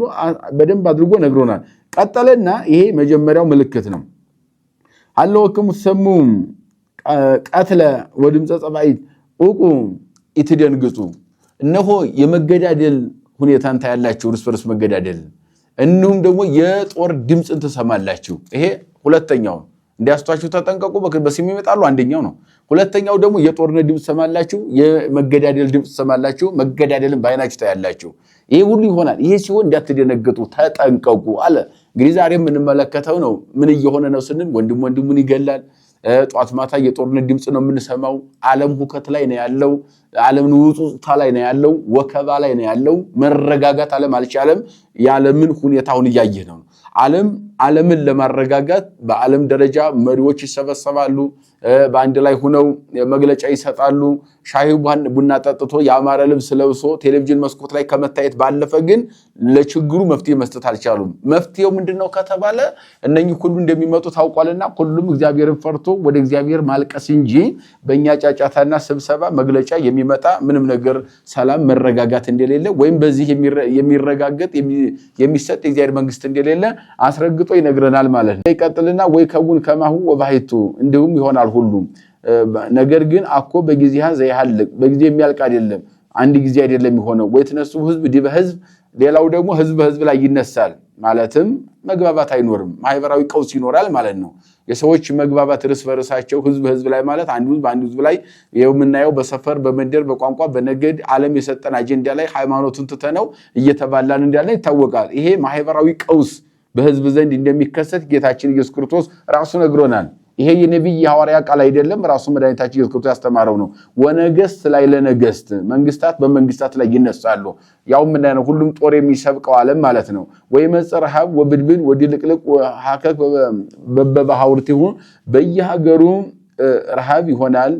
በደንብ አድርጎ ነግሮናል ቀጠለና ይሄ መጀመሪያው ምልክት ነው አለወክሙ ሰሙም ቀትለ ወድምፀ ጸባይት ኡቁ ኢትደንግጹ እነሆ የመገዳደል ሁኔታን ታያላችሁ እርስ በርስ መገዳደል እንሁም ደግሞ የጦር ድምጽን ተሰማላችሁ ይሄ ሁለተኛው እንዲያስቷችሁ ተጠንቀቁ በስም ይመጣሉ አንደኛው ነው ሁለተኛው ደግሞ የጦርነት ድምጽ ተሰማላችሁ የመገዳደል ድምጽ ተሰማላችሁ መገዳደልን ባይናችሁ ታያላችሁ ይሄ ሁሉ ይሆናል ይሄ ሲሆን እንዳትደነግጡ ተጠንቀቁ አለ እንግዲህ ዛሬም እንመለከተው ነው ምን እየሆነ ነው ስንል ወንድሙን ይገላል ጧት ማታ የጦርነት ድምጽ ነው የምንሰማው ዓለም ሁከት ላይ ነው ያለው ዓለም ንውጡታ ላይ ነው ያለው ወከባ ላይ ነው ያለው መረጋጋት ዓለም አልቻለም ያለምን ሁኔታውን ያያየ ነው ዓለምን ለማረጋጋት በዓለም ደረጃ መሪዎች ይሰበሰባሉ በአንድ ላይ ሆነው መግለጫ ይሰጣሉ ሻይ ቡና ጠጥቶ ያማረ ልብስ ለብሶ ቴሌቪዥን መስኮት ላይ ከመታየት ባለፈ ግን ለችግሩ መፍትሄ መስጠት አልቻሉም መፍትሄው ምንድነው ከተባለ እነኚህ ሁሉ እንደሚመጡ ታውቋልና ሁሉም እግዚአብሔርን ፈርቶ ወደ እግዚአብሔር ማልቀስ እንጂ በእኛ ጫጫታና ስብሰባ መግለጫ የሚመጣ ምንም ነገር ሰላም መረጋጋት እንደሌለ ወይም በዚህ የሚረጋጋት የሚሰጥ የእግዚአብሔር መንግስት እንደሌለ አስረግጦ ይነግረናል ማለት ነው። ይቀጥልና ወይ ከውን ከማሁ ወባይቱ እንዲሁም ይሆናል ሁሉም ነገር ግን አኮ በጊዜሃ ዘይሐልቅ በጊዜ የሚያልቅ አይደለም አንድ ጊዜ አይደለም የሚሆነው ወይ ተነሱ ህዝብ ዲበ ህዝብ ሌላው ደግሞ ህዝብ በህዝብ ላይ ይነሳል ማለትም መግባባት አይኖርም ማህበራዊ ቀውስ ይኖራል ማለት ነው። የሰዎች መግባባት ርስ በርሳቸው ህዝብ ህዝብ ላይ ማለት አንዱ በአንዱ ህዝብ ላይ የምናየው በሰፈር በመንደር በቋንቋ በነገድ ዓለም የሰጠን አጀንዳ ላይ ሃይማኖቱን ተተነው እየተባላን እንዳለ ይታወቃል። ይሄ ማህበራዊ ቀውስ በህዝብ ዘንድ እንደሚከሰት ጌታችን ኢየሱስ ክርስቶስ ራሱ ነግሮናል። ይሄ የነብይ የሐዋርያ ቃል አይደለም ራሱ መድኃኒታችን ኢየሱስ ክርስቶስ ያስተማረው ነው። ወነገስት ላይ ለነገስት መንግስታት በመንግስታት ላይ ይነሳሉ ያው ምን ነው ሁሉም ጦር የሚሰብቀው ዓለም ማለት ነው። ወይ መጽረሃብ ወብድብን ወዲልቅልቅ ሐከክ በበባሃውርቲው በየሀገሩ ረሃብ ይሆናል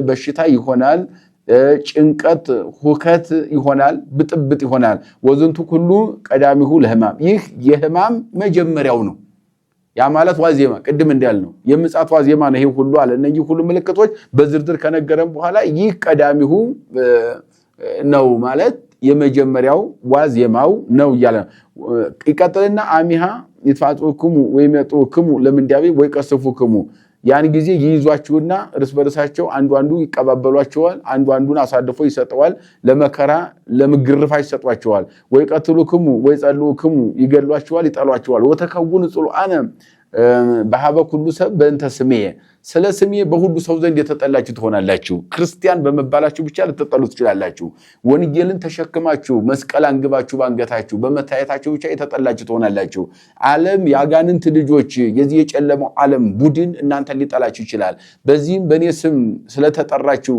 በሽታ ይሆናል ጭንቀት ሁከት ይሆናል ብጥብጥ ይሆናል ወዝንቱ ሁሉ ቀዳሚሁ ለህማም ይህ የህማም መጀመሪያው ነው። ያ ማለት ዋዜማ ቅድም እንዳልነው የምጽአት ዋዜማ ነው። ይሄ ሁሉ አለ እነዚህ ሁሉ ምልክቶች በዝርዝር ከነገረን በኋላ ይህ ቀዳሚሁ ነው ማለት የመጀመሪያው ዋዜማው ነው ይላል። ይቀጥልና አሚሃ ይትፋጹክሙ ወይመጡክሙ ለምንዳቤ ወይ ቀስፉክሙ ያን ጊዜ ይይዟችሁና እርስ በርሳቸው አንዱ ይቀባበሏቸዋል አንዱን አሳልፎ ይሰጠዋል ለመከራ ለምግርፋት ይሰጧቸዋል ወይ ቀትሉክሙ ወይ ጸልኡክሙ ይገድሏቸዋል ይጣሏቸዋል ወተከውኑ ጽሉአነ በሃበ ኩሉ ሰብ በእንተ ስሜ ስለ ስሜ በሁሉ ሰው ዘንድ የተጠላችሁ ትሆናላችሁ። ክርስቲያን በመባላችሁ ብቻ ልትጠሉ ትችላላችሁ። ወንጌልን ተሸክማችሁ መስቀል አንግባችሁ ባንገታችሁ በመታየታችሁ ብቻ የተጠላችሁ ትሆናላችሁ። ዓለም ያጋንንት ልጆች የዚህ የጨለመው ዓለም ቡድን እናንተን ሊጠላችሁ ይችላል። በዚህም በእኔ ስም ስለተጠራችሁ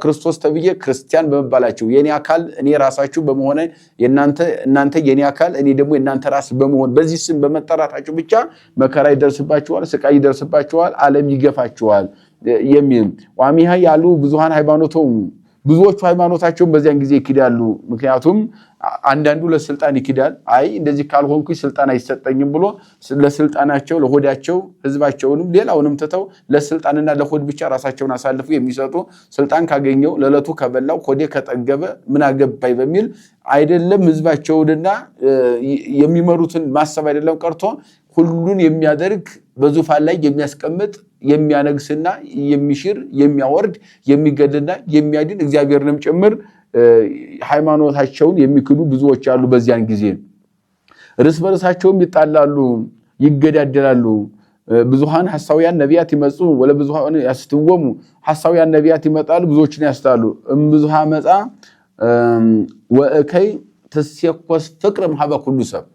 ክርስቶስ ተብዬ ክርስቲያን በመባላችሁ የኔ አካል እኔ ራሳችሁ በመሆነ እናንተ የኔ አካል እኔ ደግሞ የናንተ ራስ በመሆን በዚህ ስም በመጠራታችሁ ብቻ መከራ ይደርስባችኋል ስቃይ ይደርስባችኋል ዓለም ይገፋችኋል የሚል ዋሚሃ ያሉ ብዙሃን ሃይማኖቶም ብዙዎቹ ሃይማኖታቸውን በዚያን ጊዜ ይክዳሉ። ምክንያቱም አንዳንዱ ለስልጣን ይክዳል አይ እንደዚህ ካልሆንኩኝ ስልጣን አይሰጠኝም ብሎ ለስልጣናቸው ለሆዳቸው ህዝባቸውንም ሌላውንም ተተው ለስልጣንና ለሆድ ብቻ ራሳቸውን አሳልፉ የሚሰጡ ስልጣን ካገኘው ለለቱ ከበላው ሆዴ ከጠገበ ምን አገባይ በሚል አይደለም ህዝባቸውንና የሚመሩትን ማሰብ አይደለም ቀርቶ ሁሉን የሚያደርግ በዙፋን ላይ የሚያስቀምጥ የሚያነግስና የሚሽር የሚያወርድ የሚገድልና የሚያድን እግዚአብሔርንም ጭምር ሃይማኖታቸውን የሚክዱ ብዙዎች አሉ። በዚያን ጊዜ ርስ በርሳቸውም ይጣላሉ ይገዳደላሉ። ብዙሃን ሐሳውያን ነቢያት ይመጹ ወለ ብዙሃን ያስተወሙ ሐሳውያን ነቢያት ይመጣሉ ብዙዎችን ያስታሉ ብዙሃ መጻ ወእከይ ተስየኮስ ፍቅር ማህበ ኩሉ ሰብ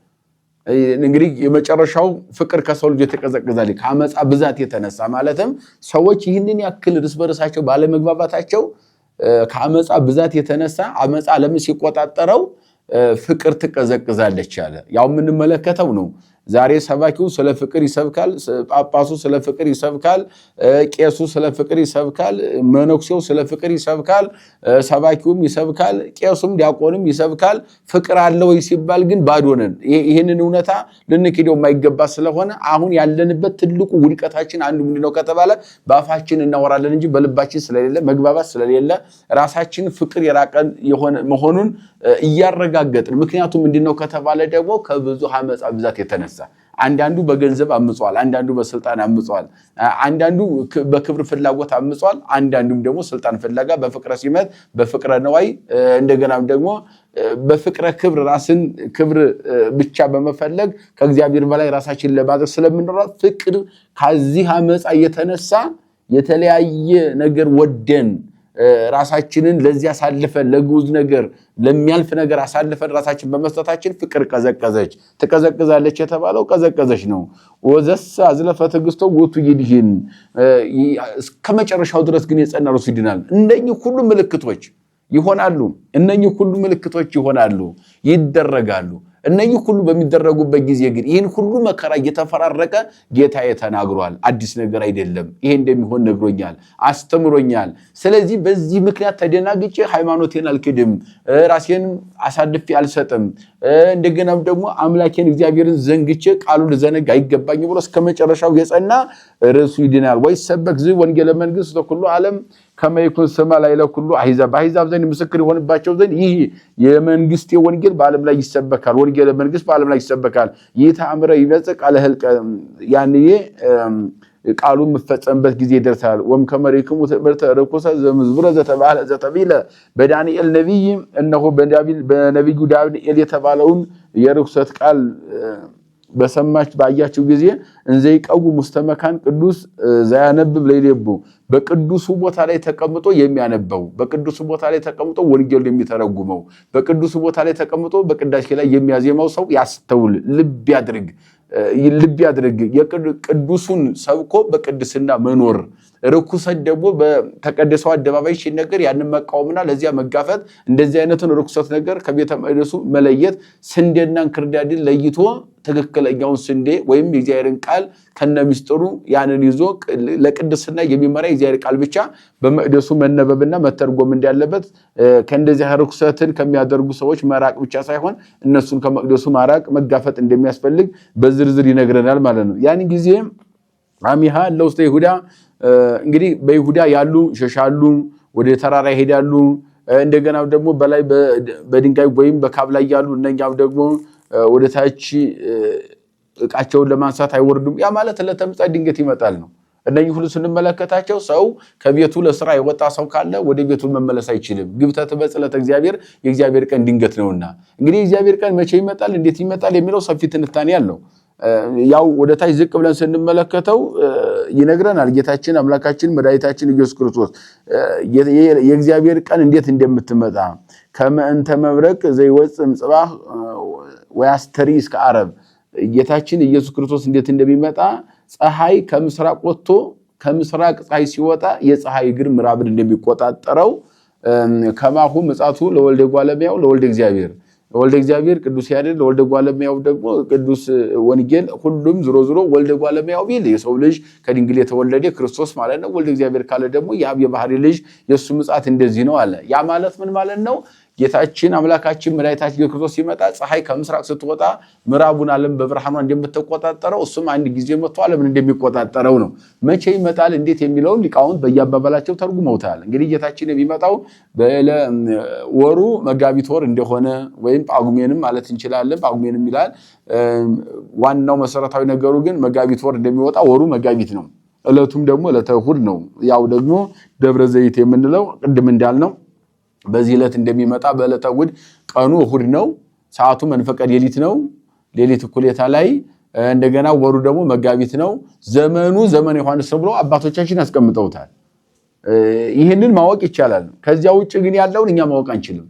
እንግዲህ የመጨረሻው ፍቅር ከሰው ልጅ የተቀዘቀዛል ከአመጻ ብዛት የተነሳ ማለትም ሰዎች ይህንን ያክል ርስ በርሳቸው ባለመግባባታቸው ከአመጻ ብዛት የተነሳ አመጻ ለምን ሲቆጣጠረው ፍቅር ትቀዘቅዛለች አለ። ያው ምን መለከተው ነው ዛሬ ሰባኪው ስለ ፍቅር ይሰብካል ጳጳሱ ስለ ፍቅር ይሰብካል ቄሱ ስለ ፍቅር ይሰብካል መነኩሴው ስለ ፍቅር ይሰብካል ሰባኪውም ይሰብካል ቄሱም ዲያቆንም ይሰብካል ፍቅር አለው ሲባል ግን ባዶ ነን። ይሄንን እውነታ ልንክደው የማይገባ ስለሆነ አሁን ያለንበት ትልቁ ውድቀታችን አንዱ ምንድነው ከተባለ በአፋችን እናወራለን እንጂ በልባችን ስለሌለ መግባባት ስለሌለ ራሳችን ፍቅር የራቀን የሆነ መሆኑን እያረጋገጥን ምክንያቱም ምንድነው ከተባለ ደግሞ ከብዙ አመጻ ብዛት የተነሳ አንዳንዱ በገንዘብ አምጿል አንዳንዱ በስልጣን አምጿል አንዳንዱ በክብር ፍላጎት አምጿል አንዳንዱም ደግሞ ስልጣን ፍላጋ በፍቅረ ሲመት በፍቅረ ነዋይ እንደገናም ደግሞ በፍቅረ ክብር ራስን ክብር ብቻ በመፈለግ ከእግዚአብሔር በላይ ራሳችን ለማድረግ ስለምንኖር ፍቅር ከዚህ አመጻ የተነሳ የተለያየ ነገር ወደን ራሳችንን ለዚህ አሳልፈን ለጉዝ ነገር ለሚያልፍ ነገር አሳልፈን ራሳችን በመስጠታችን ፍቅር ቀዘቀዘች ተቀዘቀዛለች የተባለው ቀዘቀዘች ነው። ወዘስ አዝለፈ ትግስቶ ወቱ ይድህን ከመጨረሻው ድረስ ግን የጸናው ሲድናል። እነኚህ ሁሉ ምልክቶች ይሆናሉ ይደረጋሉ። እነኚህ ሁሉ በሚደረጉበት ጊዜ ግን ይሄን ሁሉ መከራ እየተፈራረቀ ጌታዬ ተናግሯል። አዲስ ነገር አይደለም። ይሄ እንደሚሆን ነግሮኛል አስተምሮኛል። ስለዚህ በዚህ ምክንያት ተደናግጬ ሃይማኖቴን አልክድም ራሴን አሳልፌ አልሰጥም እንደገናም ደግሞ አምላኬን እግዚአብሔርን ዘንግቼ ቃሉን ዘነጋ አይገባኝ ብሎ እስከመጨረሻው የጸና ርሱ ይድናል። ወይ ሰበክ ዝ ወንጌለ መንግስት ለኩሉ ዓለም ከመይኩን ሰማ ላይ ለኩሉ አሕዛብ በአሕዛብ ዘንድ ምስክር ይሆንባቸው ዘንድ ይህ የመንግስት ወንጌል በዓለም ላይ ይሰበካል። ወንጌለ መንግስት በዓለም ላይ ይሰበካል። ይህ ተአምረ ይበጽሕ ቃለ ህልቀ ያንዬ ቃሉ መፈጸምበት ጊዜ ይደርሳል። ወም ከመሪክሙ ትምህርተ ርኩሰ ዘምዝቡረ ዘተባለ በዳንኤል ነብይ እነሆ በነብዩ ዳንኤል የተባለውን የርኩሰት ቃል በሰማች ባያችሁ ጊዜ እንዘይቀው ሙስተመካን ቅዱስ ዘያነብብ ለይለቡ በቅዱሱ ቦታ ላይ ተቀምጦ የሚያነበው በቅዱሱ ቦታ ላይ ተቀምጦ ወንጌል የሚተረጉመው በቅዱሱ ቦታ ላይ ተቀምጦ በቅዳሴ ላይ የሚያዜማው ሰው ያስተውል ልብ ያድርግ የቅዱሱን ሰብኮ በቅድስና መኖር ርኩሰት ደግሞ በተቀደሰው አደባባይ ሲነገር ያንን መቃወምና ለዚያ መጋፈጥ እንደዚህ አይነቱን ርኩሰት ነገር ከቤተ መቅደሱ መለየት ስንዴና እንክርዳድን ለይቶ ትክክለኛውን ስንዴ ወይም የእግዚአብሔርን ቃል ከነሚስጥሩ ያንን ይዞ ለቅድስና የሚመራ የእግዚአብሔር ቃል ብቻ በመቅደሱ መነበብና መተርጎም እንዳለበት ከእንደዚህ ርኩሰትን ከሚያደርጉ ሰዎች መራቅ ብቻ ሳይሆን እነሱን ከመቅደሱ ማራቅ መጋፈጥ እንደሚያስፈልግ በዝርዝር ይነግረናል ማለት ነው። ያን ጊዜ አሚሃ ለውስተ ይሁዳ እንግዲህ በይሁዳ ያሉ ሸሻሉ ወደ ተራራ ይሄዳሉ። እንደገና ደግሞ በላይ በድንጋይ ወይም በካብ ላይ ያሉ እነኛም ደግሞ ወደ ታች ዕቃቸውን ለማንሳት አይወርዱም። ያ ማለት ለተምጻት ድንገት ይመጣል ነው። እነኚህ ሁሉ ስንመለከታቸው ሰው ከቤቱ ለስራ የወጣ ሰው ካለ ወደ ቤቱ መመለስ አይችልም። ግብተት በጽለት እግዚአብሔር የእግዚአብሔር ቀን ድንገት ነውና እንግዲህ የእግዚአብሔር ቀን መቼ ይመጣል እንዴት ይመጣል የሚለው ሰፊ ትንታኔ ያለው ያው ወደ ታች ዝቅ ብለን ስንመለከተው ይነግረናል። ጌታችን አምላካችን መድኃኒታችን ኢየሱስ ክርስቶስ የእግዚአብሔር ቀን እንዴት እንደምትመጣ ከመንተ መብረቅ ዘይወጽም ጽባህ ወያስተሪ እስከ ዓረብ ጌታችን ኢየሱስ ክርስቶስ እንዴት እንደሚመጣ ፀሐይ ከምስራቅ ወጥቶ ከምስራቅ ፀሐይ ሲወጣ የፀሐይ እግር ምዕራብን እንደሚቆጣጠረው ከማሁ ምጻቱ ለወልደ ጓለሚያው ለወልደ እግዚአብሔር ወልደ እግዚአብሔር ቅዱስ ያድል ለወልደ ጓለሚያው ደግሞ ቅዱስ ወንጌል ሁሉም ዝሮ ዝሮ ወልደ ጓለሚያው ቢል የሰው ልጅ ከድንግል የተወለደ ክርስቶስ ማለት ነው። ወልደ እግዚአብሔር ካለ ደግሞ የአብ የባህሪ ልጅ የሱ ምጻት እንደዚህ ነው አለ። ያ ማለት ምን ማለት ነው? ጌታችን አምላካችን መድኃኒታችን ክርስቶስ ሲመጣ ፀሐይ ከምስራቅ ስትወጣ ምዕራቡን ዓለም በብርሃኗ እንደምትቆጣጠረው እሱም አንድ ጊዜ መጥቶ ዓለምን እንደሚቆጣጠረው ነው። መቼ ይመጣል እንዴት የሚለውን ሊቃውንት በያባባላቸው ተርጉመውታል። እንግዲህ ጌታችን የሚመጣው ወሩ መጋቢት ወር እንደሆነ ወይም ጳጉሜንም ማለት እንችላለን። ጳጉሜንም ይላል። ዋናው መሰረታዊ ነገሩ ግን መጋቢት ወር እንደሚወጣ ወሩ መጋቢት ነው። ዕለቱም ደግሞ ዕለተ እሑድ ነው። ያው ደግሞ ደብረ ዘይት የምንለው ቅድም እንዳልነው በዚህ ዕለት እንደሚመጣ በዕለተ እሑድ ቀኑ እሑድ ነው። ሰዓቱ መንፈቀ ሌሊት ነው። ሌሊት እኩሌታ ላይ እንደገና ወሩ ደግሞ መጋቢት ነው። ዘመኑ ዘመነ ዮሐንስ ብሎ አባቶቻችን አስቀምጠውታል። ይሄንን ማወቅ ይቻላል። ከዚያ ውጭ ግን ያለውን እኛ ማወቅ አንችልም።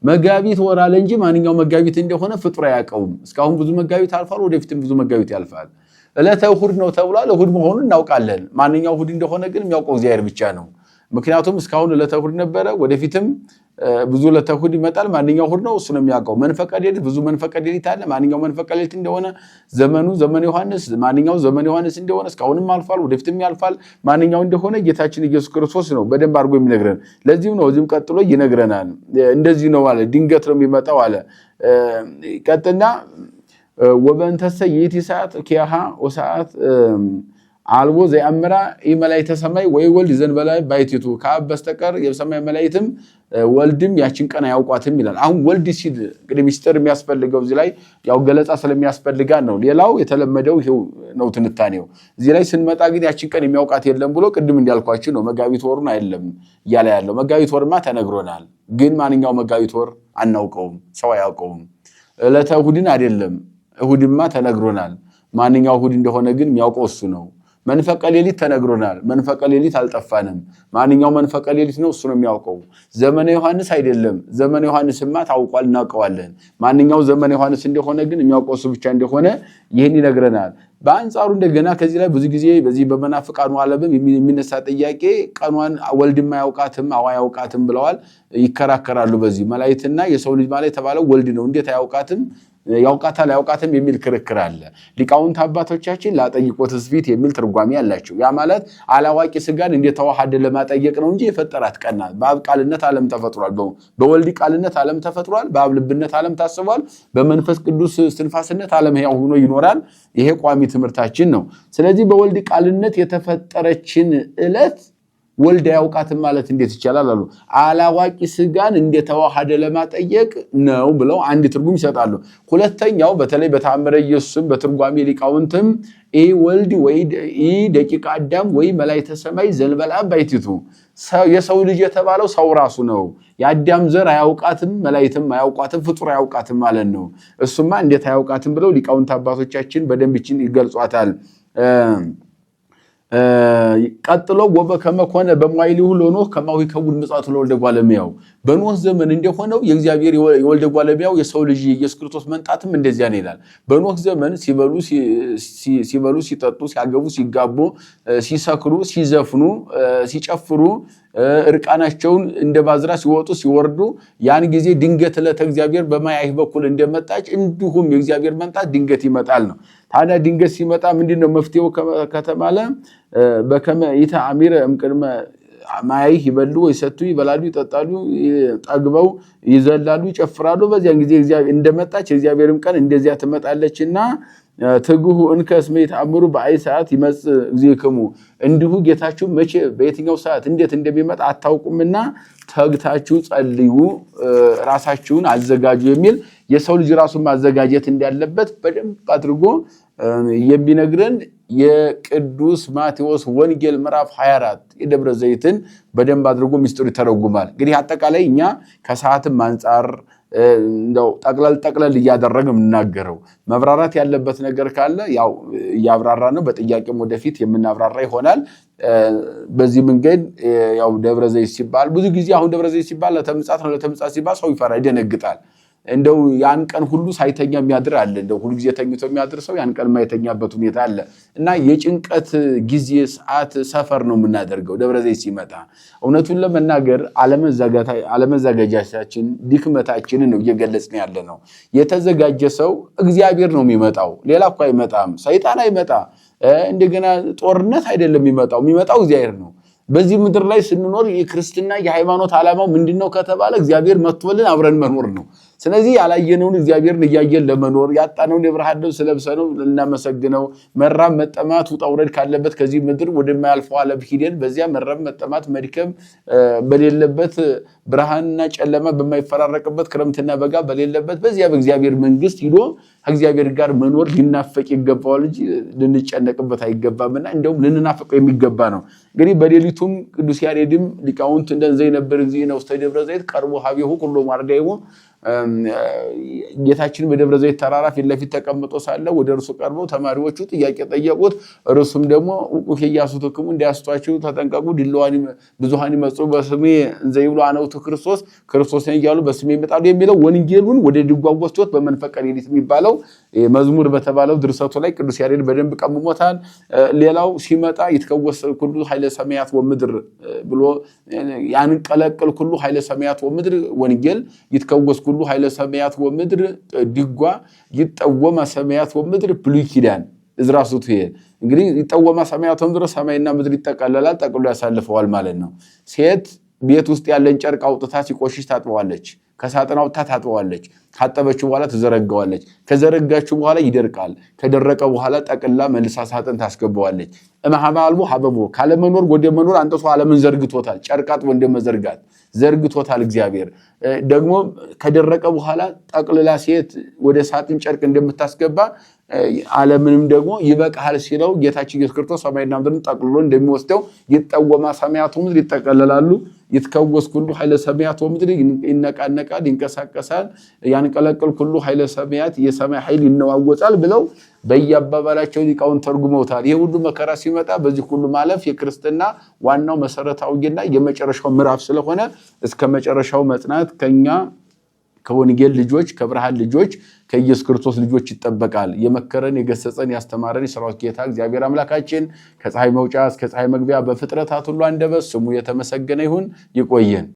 መጋቢት ወር አለ እንጂ ማንኛው መጋቢት እንደሆነ ፍጡር አያውቀውም። እስካሁን ብዙ መጋቢት አልፏል፣ ወደፊትም ብዙ መጋቢት ያልፋል። ዕለተ እሑድ ነው ተብሏል። እሑድ መሆኑን እናውቃለን። ማንኛው እሑድ እንደሆነ ግን የሚያውቀው እግዚአብሔር ብቻ ነው። ምክንያቱም እስካሁን ዕለተ እሑድ ነበረ፣ ወደፊትም ብዙ ዕለተ እሑድ ይመጣል። ማንኛው እሑድ ነው እሱ ነው የሚያውቀው። መንፈቀ ሌሊት ብዙ መንፈቀ ሌሊት አለ። ማንኛው መንፈቀ ሌሊት እንደሆነ ዘመኑ ዘመነ ዮሐንስ ማንኛው ዘመነ ዮሐንስ እንደሆነ እስካሁንም አልፏል፣ ወደፊትም ያልፋል። ማንኛው እንደሆነ ጌታችን ኢየሱስ ክርስቶስ ነው በደንብ አድርጎ የሚነግረን። ለዚህም ነው እዚህም ቀጥሎ ይነግረናል። እንደዚህ ነው አለ፣ ድንገት ነው የሚመጣው አለ። ቀጥና ወበንተሰ ይእቲ ሰዓት ኪያሃ ወሰዓት አልቦ ዘያምራ ኢመላእክተ ሰማይ ወይ ወልድ ዘንበላ ባይቲቱ ከአብ በስተቀር የሰማይ መላእክትም ወልድም ያችን ቀን አያውቋትም ይላል። አሁን ወልድ ሲል እንግዲህ ሚስጥር የሚያስፈልገው እዚህ ላይ ያው ገለጻ ስለሚያስፈልጋን ነው። ሌላው የተለመደው ይሄው ነው ትንታኔው። እዚህ ላይ ስንመጣ ግን ያችን ቀን የሚያውቃት የለም ብሎ ቅድም እንዲያልኳችሁ ነው። መጋቢት ወሩን አይደለም እያለ ያለው። መጋቢት ወርማ ተነግሮናል፣ ግን ማንኛው መጋቢት ወር አናውቀውም፣ ሰው አያውቀውም። ዕለተ እሑድን አይደለም፣ እሑድማ ተነግሮናል። ማንኛው እሑድ እንደሆነ ግን የሚያውቀው እሱ ነው። መንፈቀ ሌሊት ተነግሮናል። መንፈቀ ሌሊት አልጠፋንም። ማንኛው መንፈቀ ሌሊት ነው እሱ ነው የሚያውቀው። ዘመነ ዮሐንስ አይደለም። ዘመነ ዮሐንስማ ታውቋል፣ እናውቀዋለን። ማንኛው ዘመነ ዮሐንስ እንደሆነ ግን የሚያውቀው እሱ ብቻ እንደሆነ ይህን ይነግረናል። በአንጻሩ እንደገና ከዚህ ላይ ብዙ ጊዜ በዚህ በመናፍቃኑ ዓለምም የሚነሳ ጥያቄ ቀኗን ወልድም አያውቃትም አያውቃትም ብለዋል ይከራከራሉ። በዚህ መላእክትና የሰው ልጅ ማለት የተባለው ወልድ ነው እንዴት አያውቃትም ያውቃታል ያውቃትም የሚል ክርክር አለ። ሊቃውንት አባቶቻችን ላጠይቆ ትስብእት የሚል ትርጓሜ ያላቸው ያ ማለት አላዋቂ ስጋን እንደተዋሃደ ለማጠየቅ ነው እንጂ የፈጠራት ቀና በአብ ቃልነት ዓለም ተፈጥሯል በወልድ ቃልነት ዓለም ተፈጥሯል በአብ ልብነት ዓለም ታስቧል በመንፈስ ቅዱስ እስትንፋስነት ዓለም ሕያው ሆኖ ይኖራል። ይሄ ቋሚ ትምህርታችን ነው። ስለዚህ በወልድ ቃልነት የተፈጠረችን ዕለት ወልድ ያውቃትም ማለት እንዴት ይቻላል አሉ። አላዋቂ ስጋን እንደተዋሃደ ለማጠየቅ ነው ብለው አንድ ትርጉም ይሰጣሉ። ሁለተኛው በተለይ በተአምረ ኢየሱስም በትርጓሜ ሊቃውንትም ወልድ ወይ ደቂቀ አዳም ወይ መላእክተ ሰማይ ዘንበላ ባይቲቱ የሰው ልጅ የተባለው ሰው ራሱ ነው። የአዳም ዘር አያውቃትም መላእክትም አያውቃትም ፍጡር አያውቃትም ማለት ነው። እሱማ እንዴት አያውቃትም ብለው ሊቃውንት አባቶቻችን በደንብችን ይገልጿታል። ቀጥሎ ወበከመ ኮነ በማይሊሁ ለኖህ ከማው ይከውን ምጽአቱ ለወልደ ጓለሚያው በኖህ ዘመን እንደሆነው የእግዚአብሔር የወልደ ጓለሚያው የሰው ልጅ ኢየሱስ ክርስቶስ መንጣትም እንደዚያ ነው ይላል። በኖህ ዘመን ሲበሉ ሲጠጡ ሲያገቡ ሲጋቡ ሲሰክሩ ሲዘፍኑ ሲጨፍሩ እርቃናቸውን እንደባዝራ ሲወጡ ሲወርዱ ያን ጊዜ ድንገት ለተእግዚአብሔር በማያህ በኩል እንደመጣች እንዲሁም የእግዚአብሔር መንጣት ድንገት ይመጣል ነው። ታዲያ ድንገት ሲመጣ ምንድነው መፍትሄው ከተማለ በከመ ይተአሚረ እምቅድመ ማያህ ይበሉ ወይሰቱ ይበላሉ ይጠጣሉ ጠግበው ይዘላሉ ይጨፍራሉ። በዚያን ጊዜ እግዚአብሔር እንደመጣች የእግዚአብሔርም ቀን እንደዚያ ትመጣለችና ትጉሁ እንከ እስመ ይተአምሩ በአይ ሰዓት ይመጽ እግዚእክሙ እንዲሁ ጌታችሁ መቼ በየትኛው ሰዓት እንዴት እንደሚመጣ አታውቁምና ተግታችሁ ጸልዩ ራሳችሁን አዘጋጁ የሚል የሰው ልጅ ራሱን ማዘጋጀት እንዳለበት በደንብ አድርጎ የሚነግረን የቅዱስ ማቴዎስ ወንጌል ምዕራፍ 24 የደብረ ዘይትን በደንብ አድርጎ ሚስጥሩ ይተረጉማል። እንግዲህ አጠቃላይ እኛ ከሰዓትም አንፃር እንደው ጠቅለል እያደረግን እናገረው መብራራት ያለበት ነገር ካለ ያው ያብራራ ነው። በጥያቄም ወደፊት የምናብራራ ይሆናል። በዚህ መንገድ ያው ደብረ ዘይት ሲባል ብዙ ጊዜ አሁን ደብረ ዘይት ሲባል ለተምጻት ሲባል ሰው ይፈራ ይደነግጣል። እንደው ያን ቀን ሁሉ ሳይተኛ የሚያድር አለ። እንደው ሁሉ ጊዜ ተኝቶ የሚያድር ሰው ያን ቀን ማይተኛበት ሁኔታ አለ እና የጭንቀት ጊዜ ሰዓት ሰፈር ነው የምናደርገው ደብረ ዘይት ሲመጣ። እውነቱን ለመናገር አለመዘጋጃታችን ድክመታችንን ነው እየገለጽን ያለ ነው። የተዘጋጀ ሰው እግዚአብሔር ነው የሚመጣው፣ ሌላ እኮ አይመጣም። ሰይጣን አይመጣ እንደገና ጦርነት አይደለም የሚመጣው እግዚአብሔር ነው። በዚህ ምድር ላይ ስንኖር የክርስትና የሃይማኖት ዓላማው ምንድነው ከተባለ እግዚአብሔር መጥቶልን አብረን መኖር ነው። ስለዚህ ያላየነውን እግዚአብሔርን እያየን ለመኖር ያጣነውን የብርሃን ልብስ ለብሰነው ልናመሰግነው መራብ መጠማት ውጣ ውረድ ካለበት ከዚህ ምድር ወደማያልፈው ዓለም ሂደን በዚያ መራብ መጠማት መድከም በሌለበት ብርሃንና ጨለማ በማይፈራረቅበት ክረምትና በጋ በሌለበት በዚያ በእግዚአብሔር መንግስት ሂዶ ከእግዚአብሔር ጋር መኖር ሊናፈቅ ይገባዋል እንጂ ልንጨነቅበት አይገባምና እንደውም ልንናፈቀው የሚገባ ነው። እንግዲህ በሌሊቱም ቅዱስ ያሬድም ሊቃውንት እንደዚህ ነበር እግዚእ ነው ውስተ ደብረ ዘይት ቀርቦ ሀቤሁ ኩሎ ማርዳይሁ ጌታችን በደብረ ዘይት ተራራ ፊት ለፊት ተቀምጦ ሳለ ወደ እርሱ ቀርበው ተማሪዎቹ ጥያቄ ጠየቁት። እርሱም ደግሞ ወቁ ያሱትክሙ እንዲያስቷችሁ ተጠንቀቁ ድልዋኒ ብዙሃን ይመጹ በስሜ እንዘ ይብሉ አነውቱ ክርስቶስን እያሉ በስሜ ይመጣሉ የሚለው ወንጌሉን ወደ ድጓው ወስዶት በመንፈቀ ሌሊት የሚባለው መዝሙር በተባለው ድርሰቱ ላይ ቅዱስ ያሬድ በደንብ ቀምሞታል። ሌላው ሲመጣ ይትከወስ ኩሉ ኃይለ ሰማያት ወምድር ብሎ ያንቀለቀል ኩሉ ኃይለ ሰማያት ወምድር ወንጌል ይትከወስ ሁሉ ኃይለ ሰማያት ወምድር ድጓ ይጠወማ ሰማያት ወምድር ብሉይ ኪዳን እዝራሱት ይሄ እንግዲህ ይጠወማ ሰማያት ወምድር ሰማይና ምድር ይጠቀለላል ጠቅሎ ያሳልፈዋል ማለት ነው። ሴት ቤት ውስጥ ያለን ጨርቅ አውጥታ ሲቆሽሽ ታጥበዋለች፣ ከሳጥን አውጥታ ታጥበዋለች፣ ካጠበችው በኋላ ትዘረጋዋለች፣ ከዘረጋችው በኋላ ይደርቃል፣ ከደረቀ በኋላ ጠቅላ መልሳ ሳጥን ታስገባዋለች። እማሃባልቡ ሀበቦ ካለመኖር ወደ መኖር አንተሶ ዓለምን ዘርግቶታል። ጨርቅ አጥቦ እንደመዘርጋት ዘርግቶታል እግዚአብሔር። ደግሞ ከደረቀ በኋላ ጠቅልላ ሴት ወደ ሳጥን ጨርቅ እንደምታስገባ ዓለምንም ደግሞ ይበቃል ሲለው ጌታችን ኢየሱስ ክርስቶስ ሰማይና ምድርን ጠቅልሎ እንደሚወስደው ይጠወማ ሰማያት ወምድር ይጠቀለላሉ። ይትከወስ ሁሉ ኃይለ ሰማያት ወምድር ይነቃነቃል ይንቀሳቀሳል። ያንቀለቀል ሁሉ ኃይለ ሰማያት የሰማይ ኃይል ይነዋወጣል ብለው በየአባባላቸው ሊቃውን ተርጉመውታል። ይሄ ሁሉ መከራ ሲመጣ በዚህ ሁሉ ማለፍ የክርስትና ዋናው መሰረታዊና የመጨረሻው ምዕራፍ ስለሆነ እስከ መጨረሻው መጽናት ከኛ ከወንጌል ልጆች ከብርሃን ልጆች ከኢየሱስ ክርስቶስ ልጆች ይጠበቃል። የመከረን የገሰጸን ያስተማረን የሰራዊት ጌታ እግዚአብሔር አምላካችን ከፀሐይ መውጫ እስከ ፀሐይ መግቢያ በፍጥረታት ሁሉ አንደበት ስሙ የተመሰገነ ይሁን። ይቆየን።